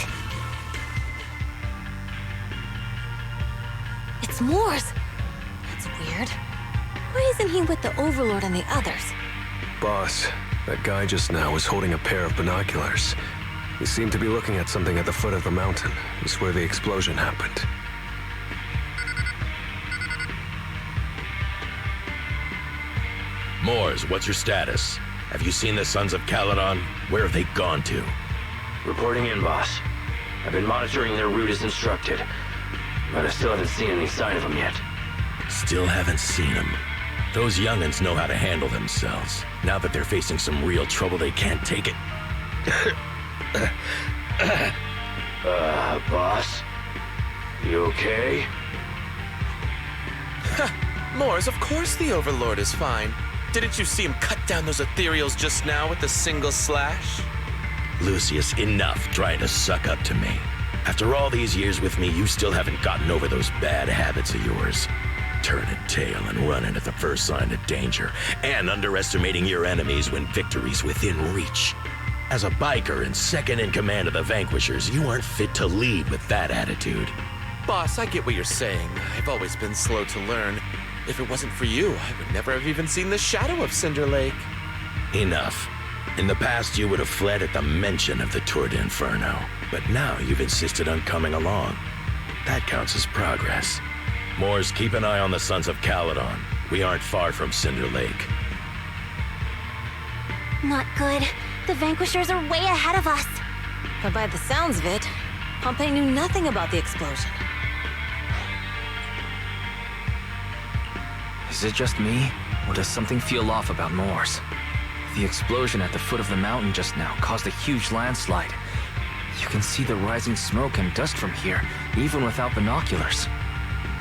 It's Morse. That's weird. Why isn't he with the Overlord and the others? Boss, that guy just now was holding a pair of binoculars. He seemed to be looking at something at the foot of the mountain. It's where the explosion happened. Moors, what's your status? Have you seen the Sons of Caledon? Where have they gone to? Reporting in, boss. I've been monitoring their route as instructed, but I still haven't seen any sign of them yet. Still haven't seen them. Those young'uns know how to handle themselves. Now that they're facing some real trouble, they can't take it. Boss? You okay? Moors, of course the Overlord is fine. Didn't you see him cut down those ethereals just now with a single slash? Lucius, enough trying to suck up to me. After all these years with me, you still haven't gotten over those bad habits of yours. Turning tail and running at the first sign of danger, and underestimating your enemies when victory's within reach. As a biker and second in command of the Vanquishers, you aren't fit to lead with that attitude. Boss, I get what you're saying. I've always been slow to learn. If it wasn't for you, I would never have even seen the shadow of Cinder Lake. Enough. In the past, you would have fled at the mention of the Tour de Inferno, but now you've insisted on coming along. That counts as progress. Moors, keep an eye on the Sons of Caledon. We aren't far from Cinder Lake. Not good. The Vanquishers are way ahead of us. But by the sounds of it, Pompey knew nothing about the explosion. Is it just me, or does something feel off about Moors? The explosion at the foot of the mountain just now caused a huge landslide. You can see the rising smoke and dust from here, even without binoculars.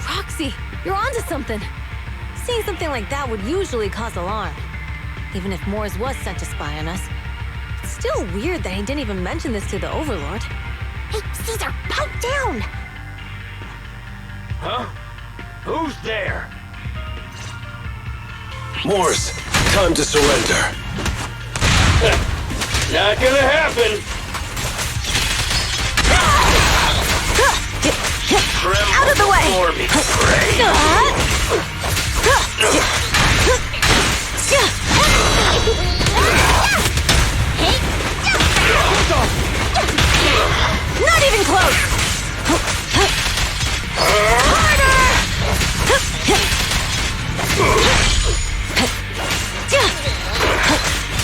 Roxy, you're onto something. Seeing something like that would usually cause alarm. Even if Moors was sent to spy on us. It's still weird that he didn't even mention this to the Overlord. Hey, Caesar, pipe down! Huh? Who's there? Moors, time to surrender. Not gonna happen! Out of the way! For me, Not even close! Harder!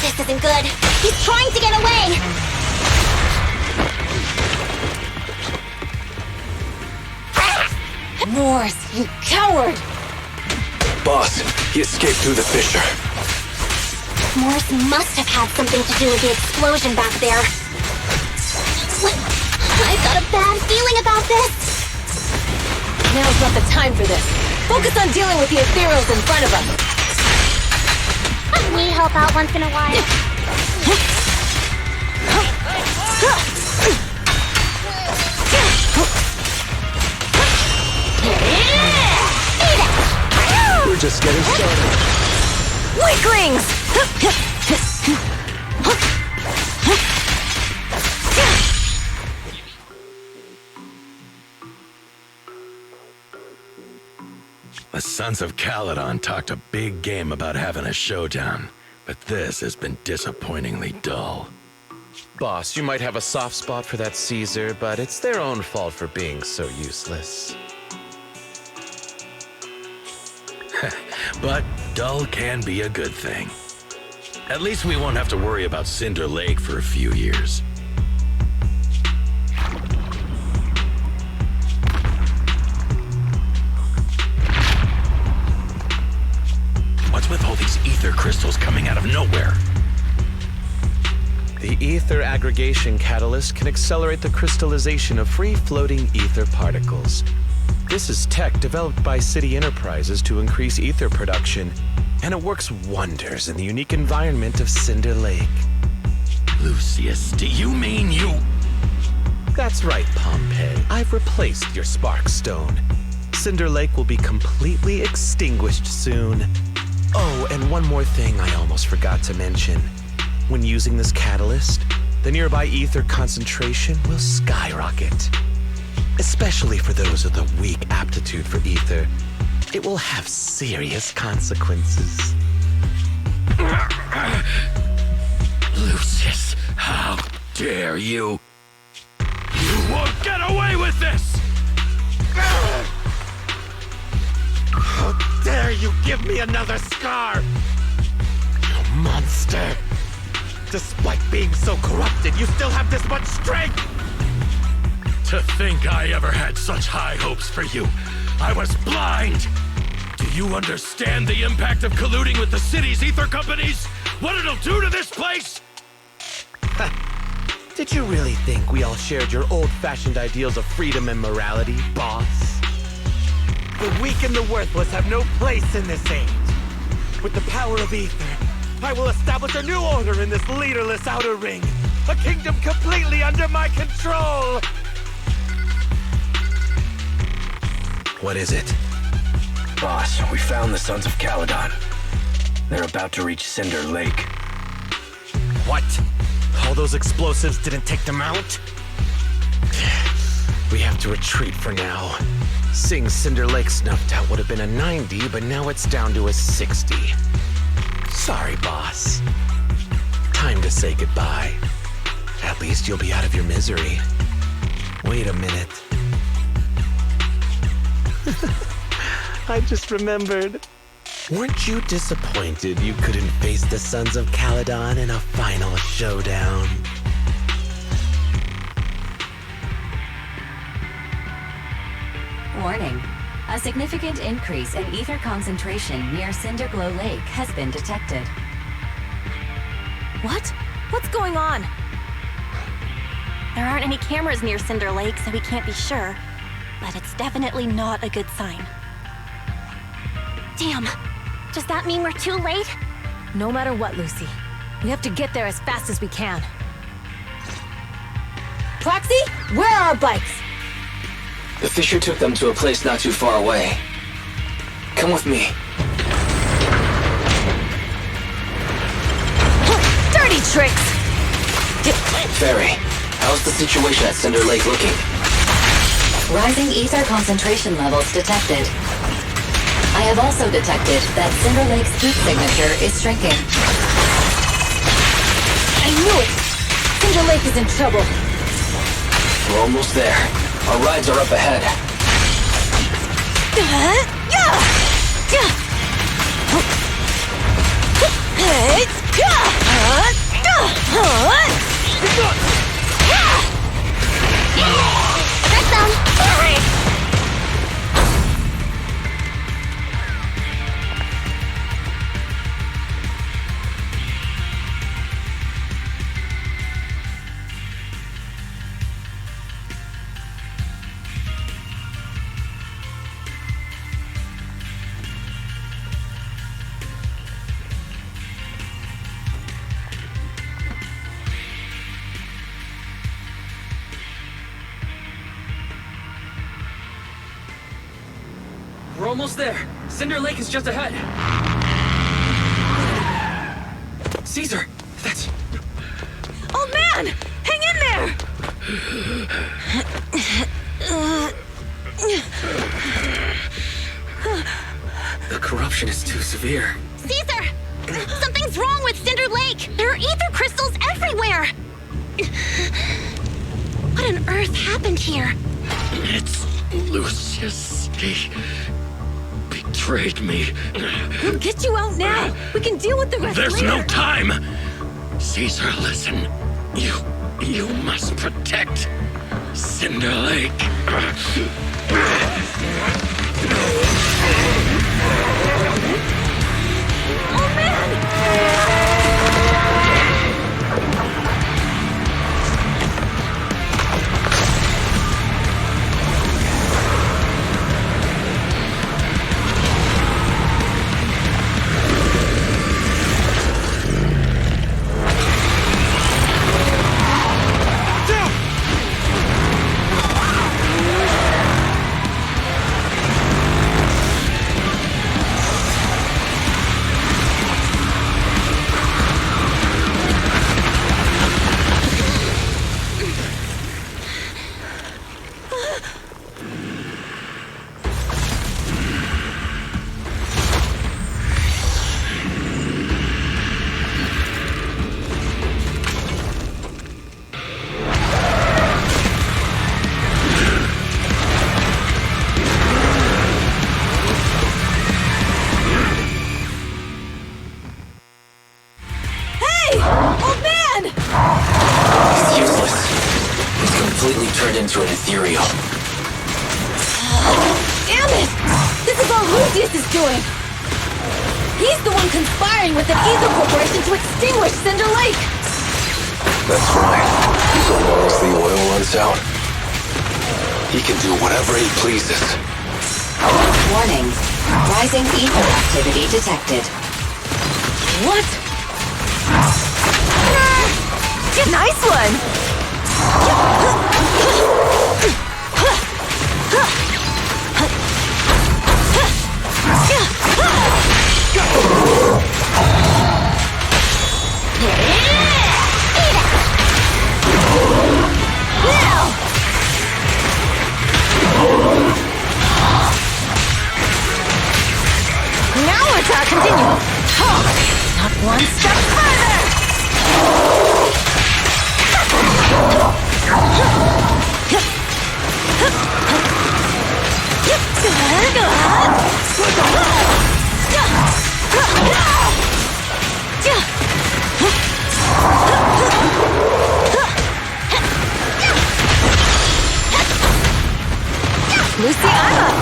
This isn't good. He's trying to get away! Moors, you coward! Boss, he escaped through the fissure. Moors must have had something to do with the explosion back there. What? I've got a bad feeling about this! Now's not the time for this. Focus on dealing with the ethereals in front of us. We help out once in a while. We're just getting started. Weaklings! The Sons of Caledon talked a big game about having a showdown, but this has been disappointingly dull. Boss, you might have a soft spot for that Caesar, but it's their own fault for being so useless. But dull can be a good thing. At least we won't have to worry about Cinder Lake for a few years. What's with all these ether crystals coming out of nowhere? The ether aggregation catalyst can accelerate the crystallization of free-floating ether particles. This is tech developed by City Enterprises to increase ether production, and it works wonders in the unique environment of Cinder Lake. Lucius, do you mean you... That's right, Pompey. I've replaced your spark stone. Cinder Lake will be completely extinguished soon. Oh, and one more thing I almost forgot to mention. When using this catalyst, the nearby ether concentration will skyrocket. Especially for those with a weak aptitude for ether, it will have serious consequences. Lucius, how dare you? You won't get away with this! How dare you give me another scar! monster! Despite being so corrupted, you still have this much strength! To think I ever had such high hopes for you. I was blind! Do you understand the impact of colluding with the city's ether companies? What it'll do to this place? Did you really think we all shared your old-fashioned ideals of freedom and morality, boss? The weak and the worthless have no place in this age. With the power of ether, I will establish a new order in this leaderless outer ring. A kingdom completely under my control! What is it? Boss, we found the Sons of Caledon. They're about to reach Cinder Lake. What? All those explosives didn't take them out? We have to retreat for now. Seeing Cinder Lake snuffed out would have been a 90, but now it's down to a 60. Sorry, boss. Time to say goodbye. At least you'll be out of your misery. Wait a minute. I just remembered. Weren't you disappointed you couldn't face the Sons of Caledon in a final showdown? Warning. A significant increase in ether concentration near Cinderglow Lake has been detected. What? What's going on? There aren't any cameras near Cinder Lake, so we can't be sure. But it's definitely not a good sign. Damn. Does that mean we're too late? No matter what, Lucy. We have to get there as fast as we can. Proxy, where are our bikes? The Fisher took them to a place not too far away. Come with me. Dirty tricks! Fairy, how's the situation at Cinder Lake looking? Rising ether concentration levels detected. I have also detected that Cinder Lake's heat signature is shrinking. I knew it! Cinder Lake is in trouble. We're almost there. Our rides are up ahead. We're almost there. Cinder Lake is just ahead. Caesar, that's... Oh man! Hang in there! The corruption is too severe. Caesar! Something's wrong with Cinder Lake! There are ether crystals everywhere! What on earth happened here? It's Lucius. He betrayed me. We'll get you out now! We can deal with the rest There's later! no time! Caesar, listen. You must protect Cinder Lake. Oh man! ethereal. Damn it! This is all Lucius is doing! He's the one conspiring with the Ether Corporation to extinguish Cinder Lake! That's right. So long as the oil runs out, he can do whatever he pleases. Warning. Rising ether activity detected. What? Nice one! Now we're talking. Continue. Not one step further! Lucy, I'm up!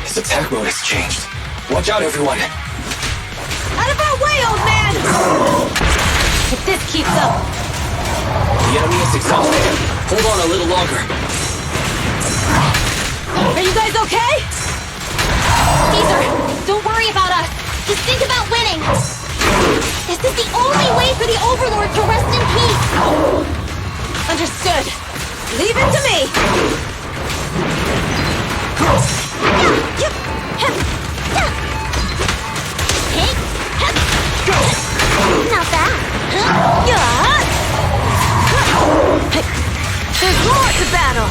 His attack mode has changed. Watch out, everyone. Out of our way, old man! If this keeps up... The enemy is exhausted. Hold on a little longer. Are you guys okay? Caesar, don't worry about us. Just think about winning. This is the only way for the Overlord to rest in peace. Understood. Leave it to me. Not bad. There's more to battle.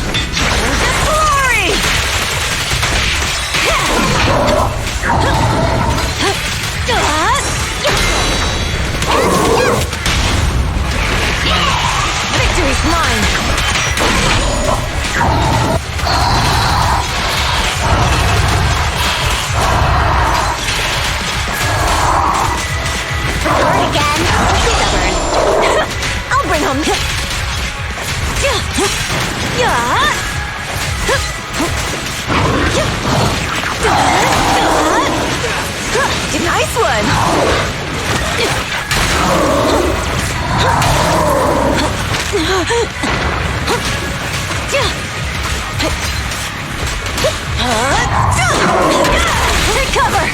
The glory! Victory's mine. Again. Stubborn. I'll bring home. Nice one. Take cover.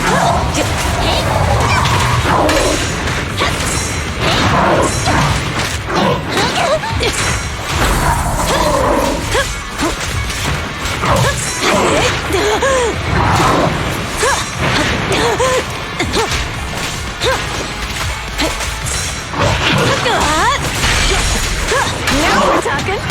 Now we're talking!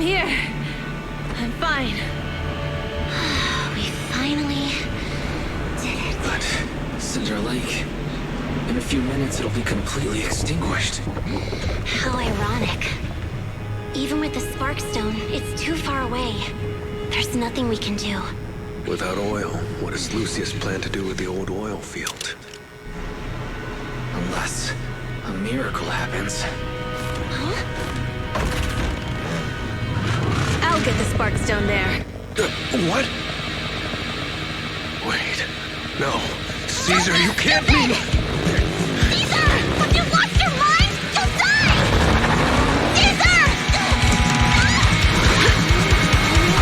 here. I'm fine. We finally did it. But Cinder Lake, in a few minutes it'll be completely extinguished. How ironic. Even with the Sparkstone, it's too far away. There's nothing we can do. Without oil, what does Lucius plan to do with the old oil field? Unless a miracle happens. I'll get the Sparkstone there. What? Wait. No. Caesar, you can't be... Caesar! Have you lost your mind? You'll die! Caesar!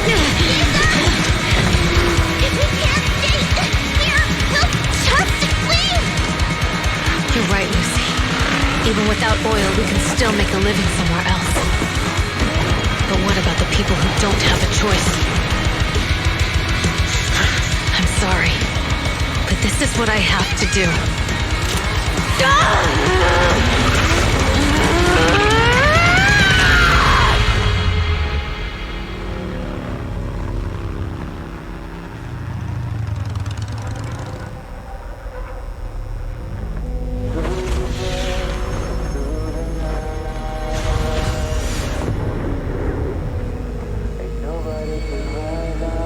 Caesar! If we can't stay here, we'll just leave! You're right, Lucy. Even without oil, we can still make a living somewhere else. But what about the people who don't have a choice? I'm sorry, but this is what I have to do.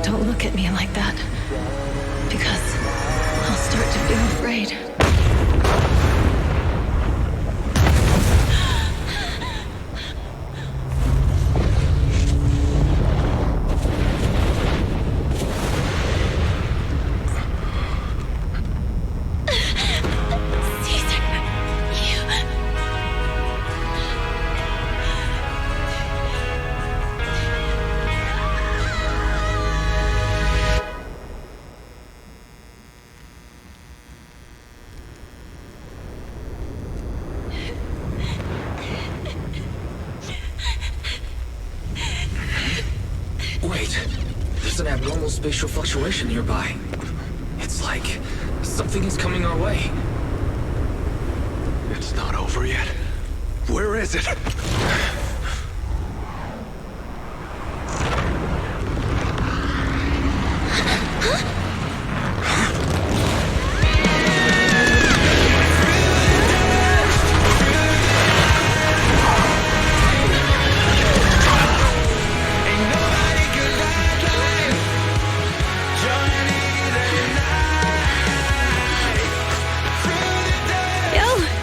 Don't look at me like that, because I'll start to feel afraid. Wait, there's an abnormal spatial fluctuation nearby. It's like something is coming our way. It's not over yet. Where is it?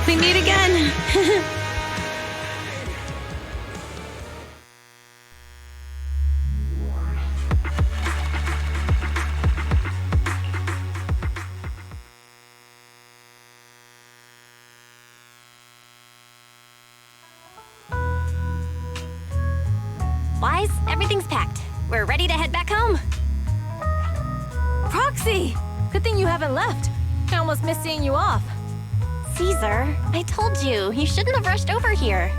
We meet again. Wise, everything's packed. We're ready to head back home. Proxy! Good thing you haven't left. I almost missed seeing you off. Caesar, I told you, you shouldn't have rushed over here.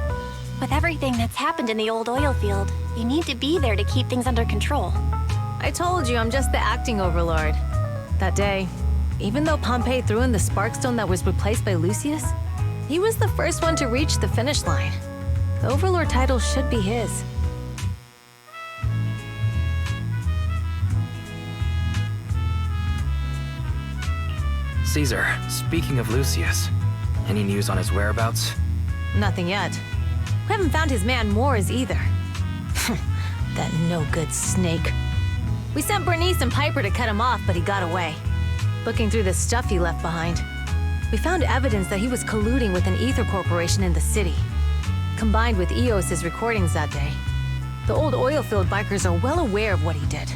With everything that's happened in the old oil field, you need to be there to keep things under control. I told you I'm just the acting overlord. That day, even though Pompey threw in the Sparkstone that was replaced by Lucius, he was the first one to reach the finish line. The overlord title should be his. Caesar, speaking of Lucius, any news on his whereabouts? Nothing yet. We haven't found his man Moores either. That no-good snake. We sent Bernice and Piper to cut him off, but he got away. Looking through the stuff he left behind, we found evidence that he was colluding with an ether corporation in the city. Combined with Eos's recordings that day, the old oil-filled bikers are well aware of what he did.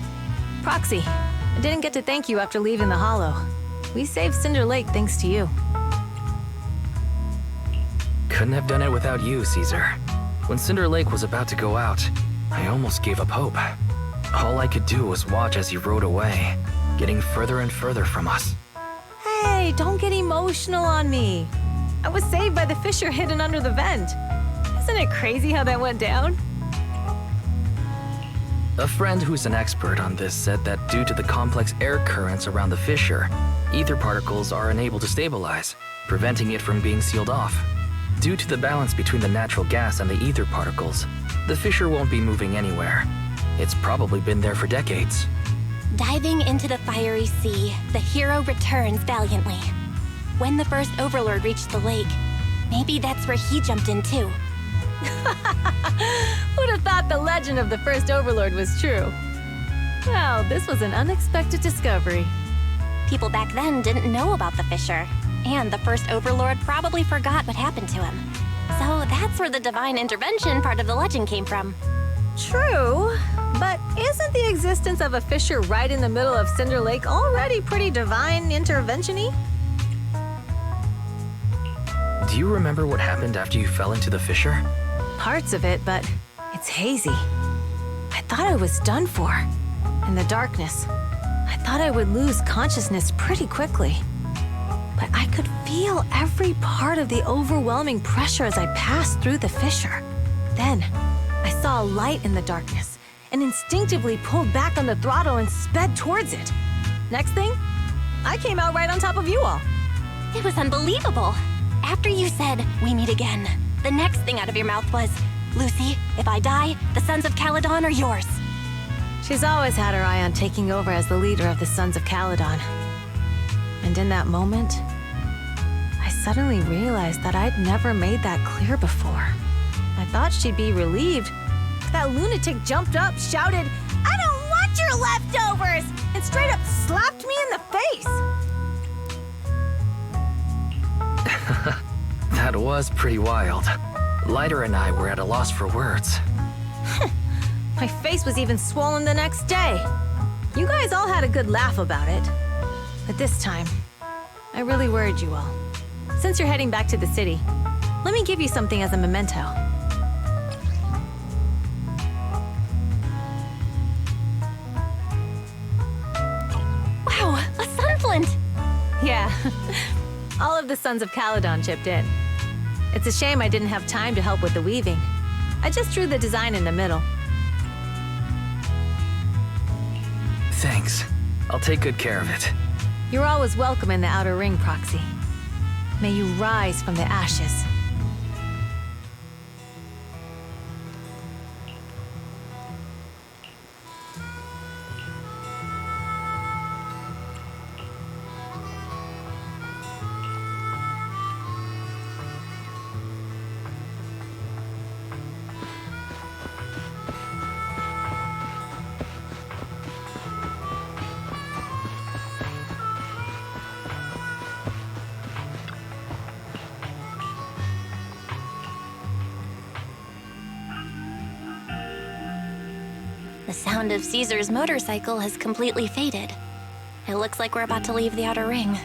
Proxy, I didn't get to thank you after leaving the Hollow. We saved Cinder Lake thanks to you. Couldn't have done it without you, Caesar. When Cinder Lake was about to go out, I almost gave up hope. All I could do was watch as he rode away, getting further and further from us. Hey, don't get emotional on me. I was saved by the fissure hidden under the vent. Isn't it crazy how that went down? A friend who's an expert on this said that due to the complex air currents around the fissure, ether particles are unable to stabilize, preventing it from being sealed off. Due to the balance between the natural gas and the ether particles, the fissure won't be moving anywhere. It's probably been there for decades. Diving into the fiery sea, the hero returns valiantly. When the first Overlord reached the lake, maybe that's where he jumped in too. Who'd have thought the legend of the first Overlord was true? Well, this was an unexpected discovery. People back then didn't know about the fissure, and the first Overlord probably forgot what happened to him. So that's where the divine intervention part of the legend came from. True, but isn't the existence of a fissure right in the middle of Cinder Lake already pretty divine intervention-y? Do you remember what happened after you fell into the fissure? Parts of it, but it's hazy. I thought I was done for. In the darkness, I thought I would lose consciousness pretty quickly. But I could feel every part of the overwhelming pressure as I passed through the fissure. Then, I saw a light in the darkness and instinctively pulled back on the throttle and sped towards it. Next thing, I came out right on top of you all. It was unbelievable. After you said, "We meet again," the next thing out of your mouth was, "Lucy, if I die, the Sons of Caledon are yours." She's always had her eye on taking over as the leader of the Sons of Caledon. And in that moment, I suddenly realized that I'd never made that clear before. I thought she'd be relieved. That lunatic jumped up, shouted, "I don't want your leftovers!" and straight up slapped me in the face. That was pretty wild. Lighter and I were at a loss for words. My face was even swollen the next day. You guys all had a good laugh about it. But this time, I really worried you all. Since you're heading back to the city, let me give you something as a memento. Wow, a sunflint! Yeah, all of the Sons of Caledon chipped in. It's a shame I didn't have time to help with the weaving. I just drew the design in the middle. Thanks. I'll take good care of it. You're always welcome in the Outer Ring, Proxy. May you rise from the ashes. The sound of Caesar's motorcycle has completely faded. It looks like we're about to leave the Outer Ring.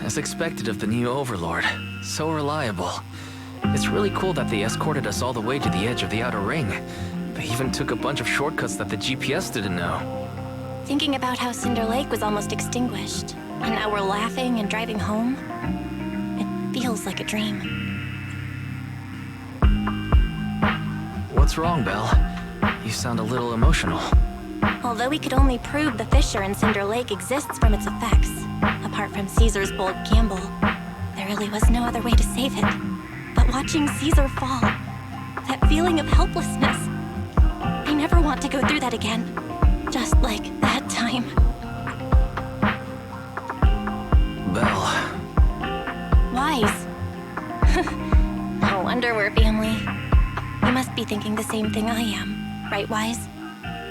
As expected of the new Overlord. So reliable. It's really cool that they escorted us all the way to the edge of the Outer Ring. They even took a bunch of shortcuts that the GPS didn't know. Thinking about how Cinder Lake was almost extinguished, and now we're laughing and driving home, it feels like a dream. What's wrong, Belle? You sound a little emotional. Although we could only prove the fissure in Cinder Lake exists from its effects, apart from Caesar's bold gamble, there really was no other way to save it. But watching Caesar fall, that feeling of helplessness, I never want to go through that again. Just like that time. Belle. Wise. No wonder we're family. You must be thinking the same thing I am, right, Wise?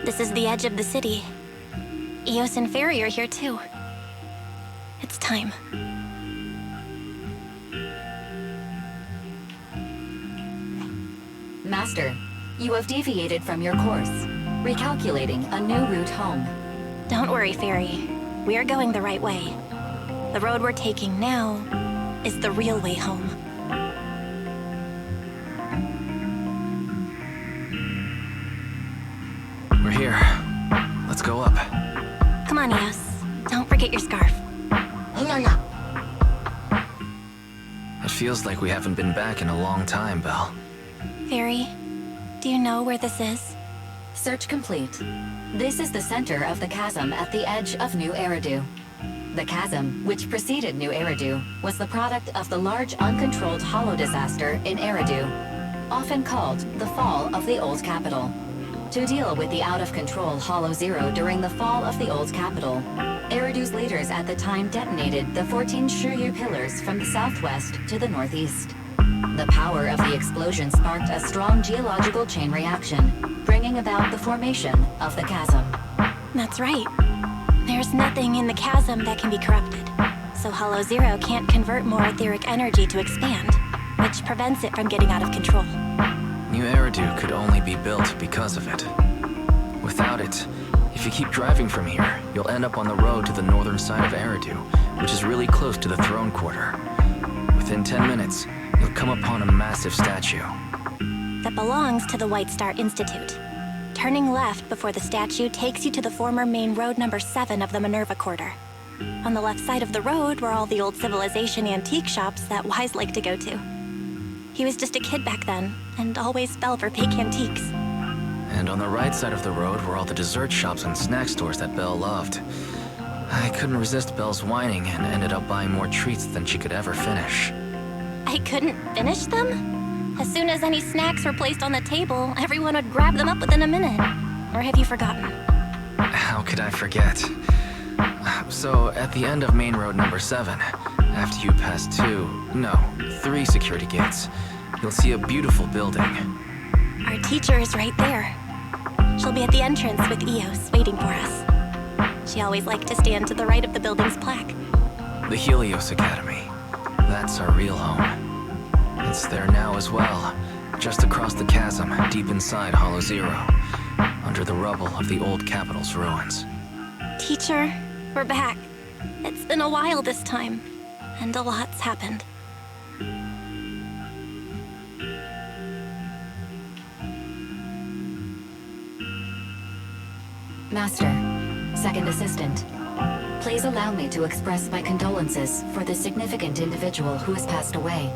This is the edge of the city. Eos and Fairy are here too. It's time. Master, you have deviated from your course, recalculating a new route home. Don't worry, Fairy. We're going the right way. The road we're taking now is the real way home. We're here. Let's go up. Come on, Eos. Don't forget your scarf. It feels like we haven't been back in a long time, Belle. Fairy, do you know where this is? Search complete. This is the center of the chasm at the edge of New Eridu. The chasm, which preceded New Eridu, was the product of the large uncontrolled hollow disaster in Eridu, often called the fall of the Old Capital. To deal with the out-of-control Hollow Zero during the fall of the Old Capital, Eridu's leaders at the time detonated the 14 Shuryu pillars from the southwest to the northeast. The power of the explosion sparked a strong geological chain reaction, bringing about the formation of the chasm. That's right. There's nothing in the chasm that can be corrupted, so Hollow Zero can't convert more etheric energy to expand, which prevents it from getting out of control. New Eridu could only be built because of it. Without it, if you keep driving from here, you'll end up on the road to the northern side of Eridu, which is really close to the throne quarter. Within 10 minutes, you'll come upon a massive statue. That belongs to the White Star Institute. Turning left before the statue takes you to the former main road number 7 of the Minerva Quarter. On the left side of the road were all the old civilization antique shops that Wise liked to go to. He was just a kid back then, and always fell for fake antiques. And on the right side of the road were all the dessert shops and snack stores that Belle loved. I couldn't resist Belle's whining and ended up buying more treats than she could ever finish. I couldn't finish them? As soon as any snacks were placed on the table, everyone would grab them up within a minute. Or have you forgotten? How could I forget? So, at the end of main road number 7, after you pass 3 security gates, you'll see a beautiful building. Our teacher is right there. She'll be at the entrance with Eos, waiting for us. She always liked to stand to the right of the building's plaque. The Helios Academy. That's our real home. It's there now as well, just across the chasm, deep inside Hollow Zero, under the rubble of the old capital's ruins. Teacher, we're back. It's been a while this time, and a lot's happened. Master, Second Assistant, please allow me to express my condolences for the significant individual who has passed away.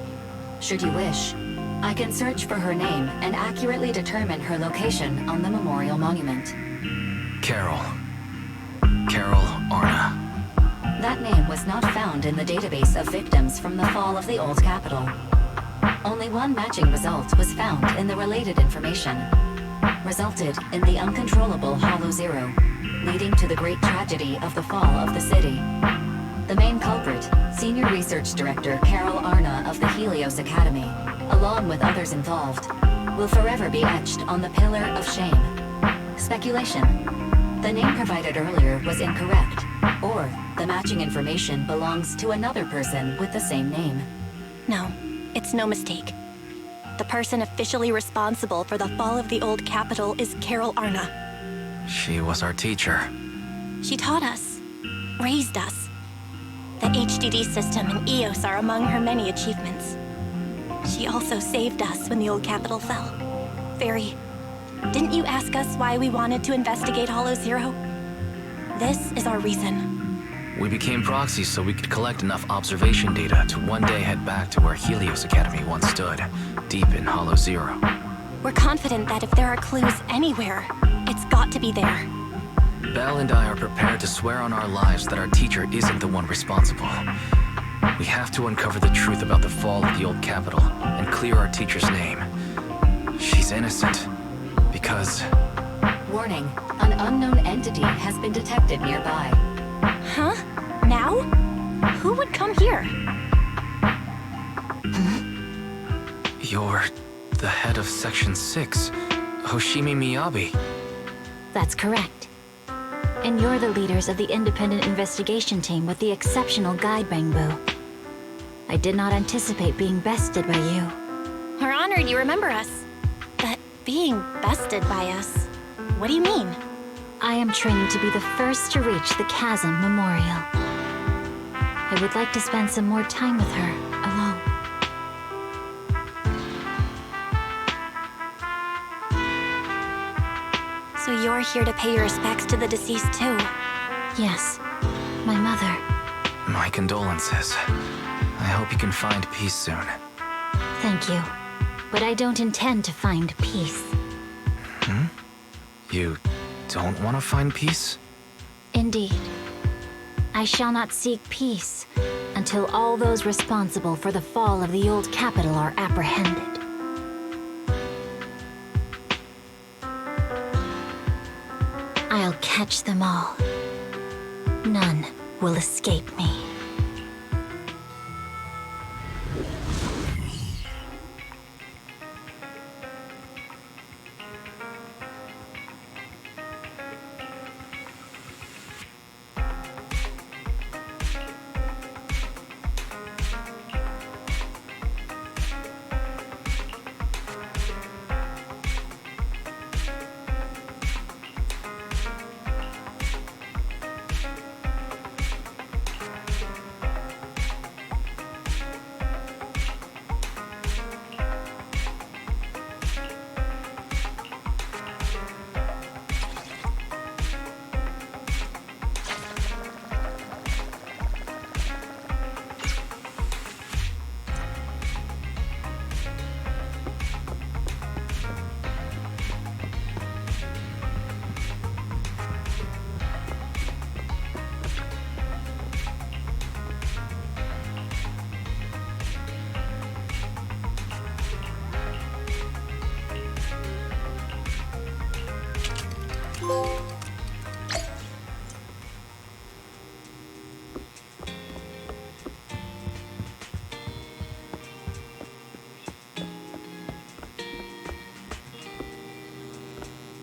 Should you wish, I can search for her name and accurately determine her location on the memorial monument. Carol Arna. That name was not found in the database of victims from the fall of the Old Capital. Only one matching result was found in the related information. Resulted in the uncontrollable Hollow Zero, leading to the great tragedy of the fall of the city. The main culprit, Senior Research Director Carol Arna of the Helios Academy, along with others involved, will forever be etched on the Pillar of Shame. Speculation. The name provided earlier was incorrect, or the matching information belongs to another person with the same name. No, it's no mistake. The person officially responsible for the fall of the Old Capital is Carol Arna. She was our teacher. She taught us, raised us. The HDD system and Eos are among her many achievements. She also saved us when the Old Capital fell. Fairy, didn't you ask us why we wanted to investigate Hollow Zero? This is our reason. We became proxies so we could collect enough observation data to one day head back to where Helios Academy once stood, deep in Hollow Zero. We're confident that if there are clues anywhere, it's got to be there. Belle and I are prepared to swear on our lives that our teacher isn't the one responsible. We have to uncover the truth about the fall of the Old Capital and clear our teacher's name. She's innocent, because... Warning, an unknown entity has been detected nearby. Huh? Now? Who would come here? You're the head of Section 6, Hoshimi Miyabi. That's correct. And you're the leaders of the independent investigation team with the exceptional guide Bangbu. I did not anticipate being bested by you. We're honored you remember us. But being bested by us, what do you mean? I am training to be the first to reach the Chasm Memorial. I would like to spend some more time with her, alone. So you're here to pay your respects to the deceased too? Yes, my mother. My condolences. I hope you can find peace soon. Thank you. But I don't intend to find peace. You don't want to find peace? Indeed. I shall not seek peace until all those responsible for the fall of the old capital are apprehended. I'll catch them all. None will escape me.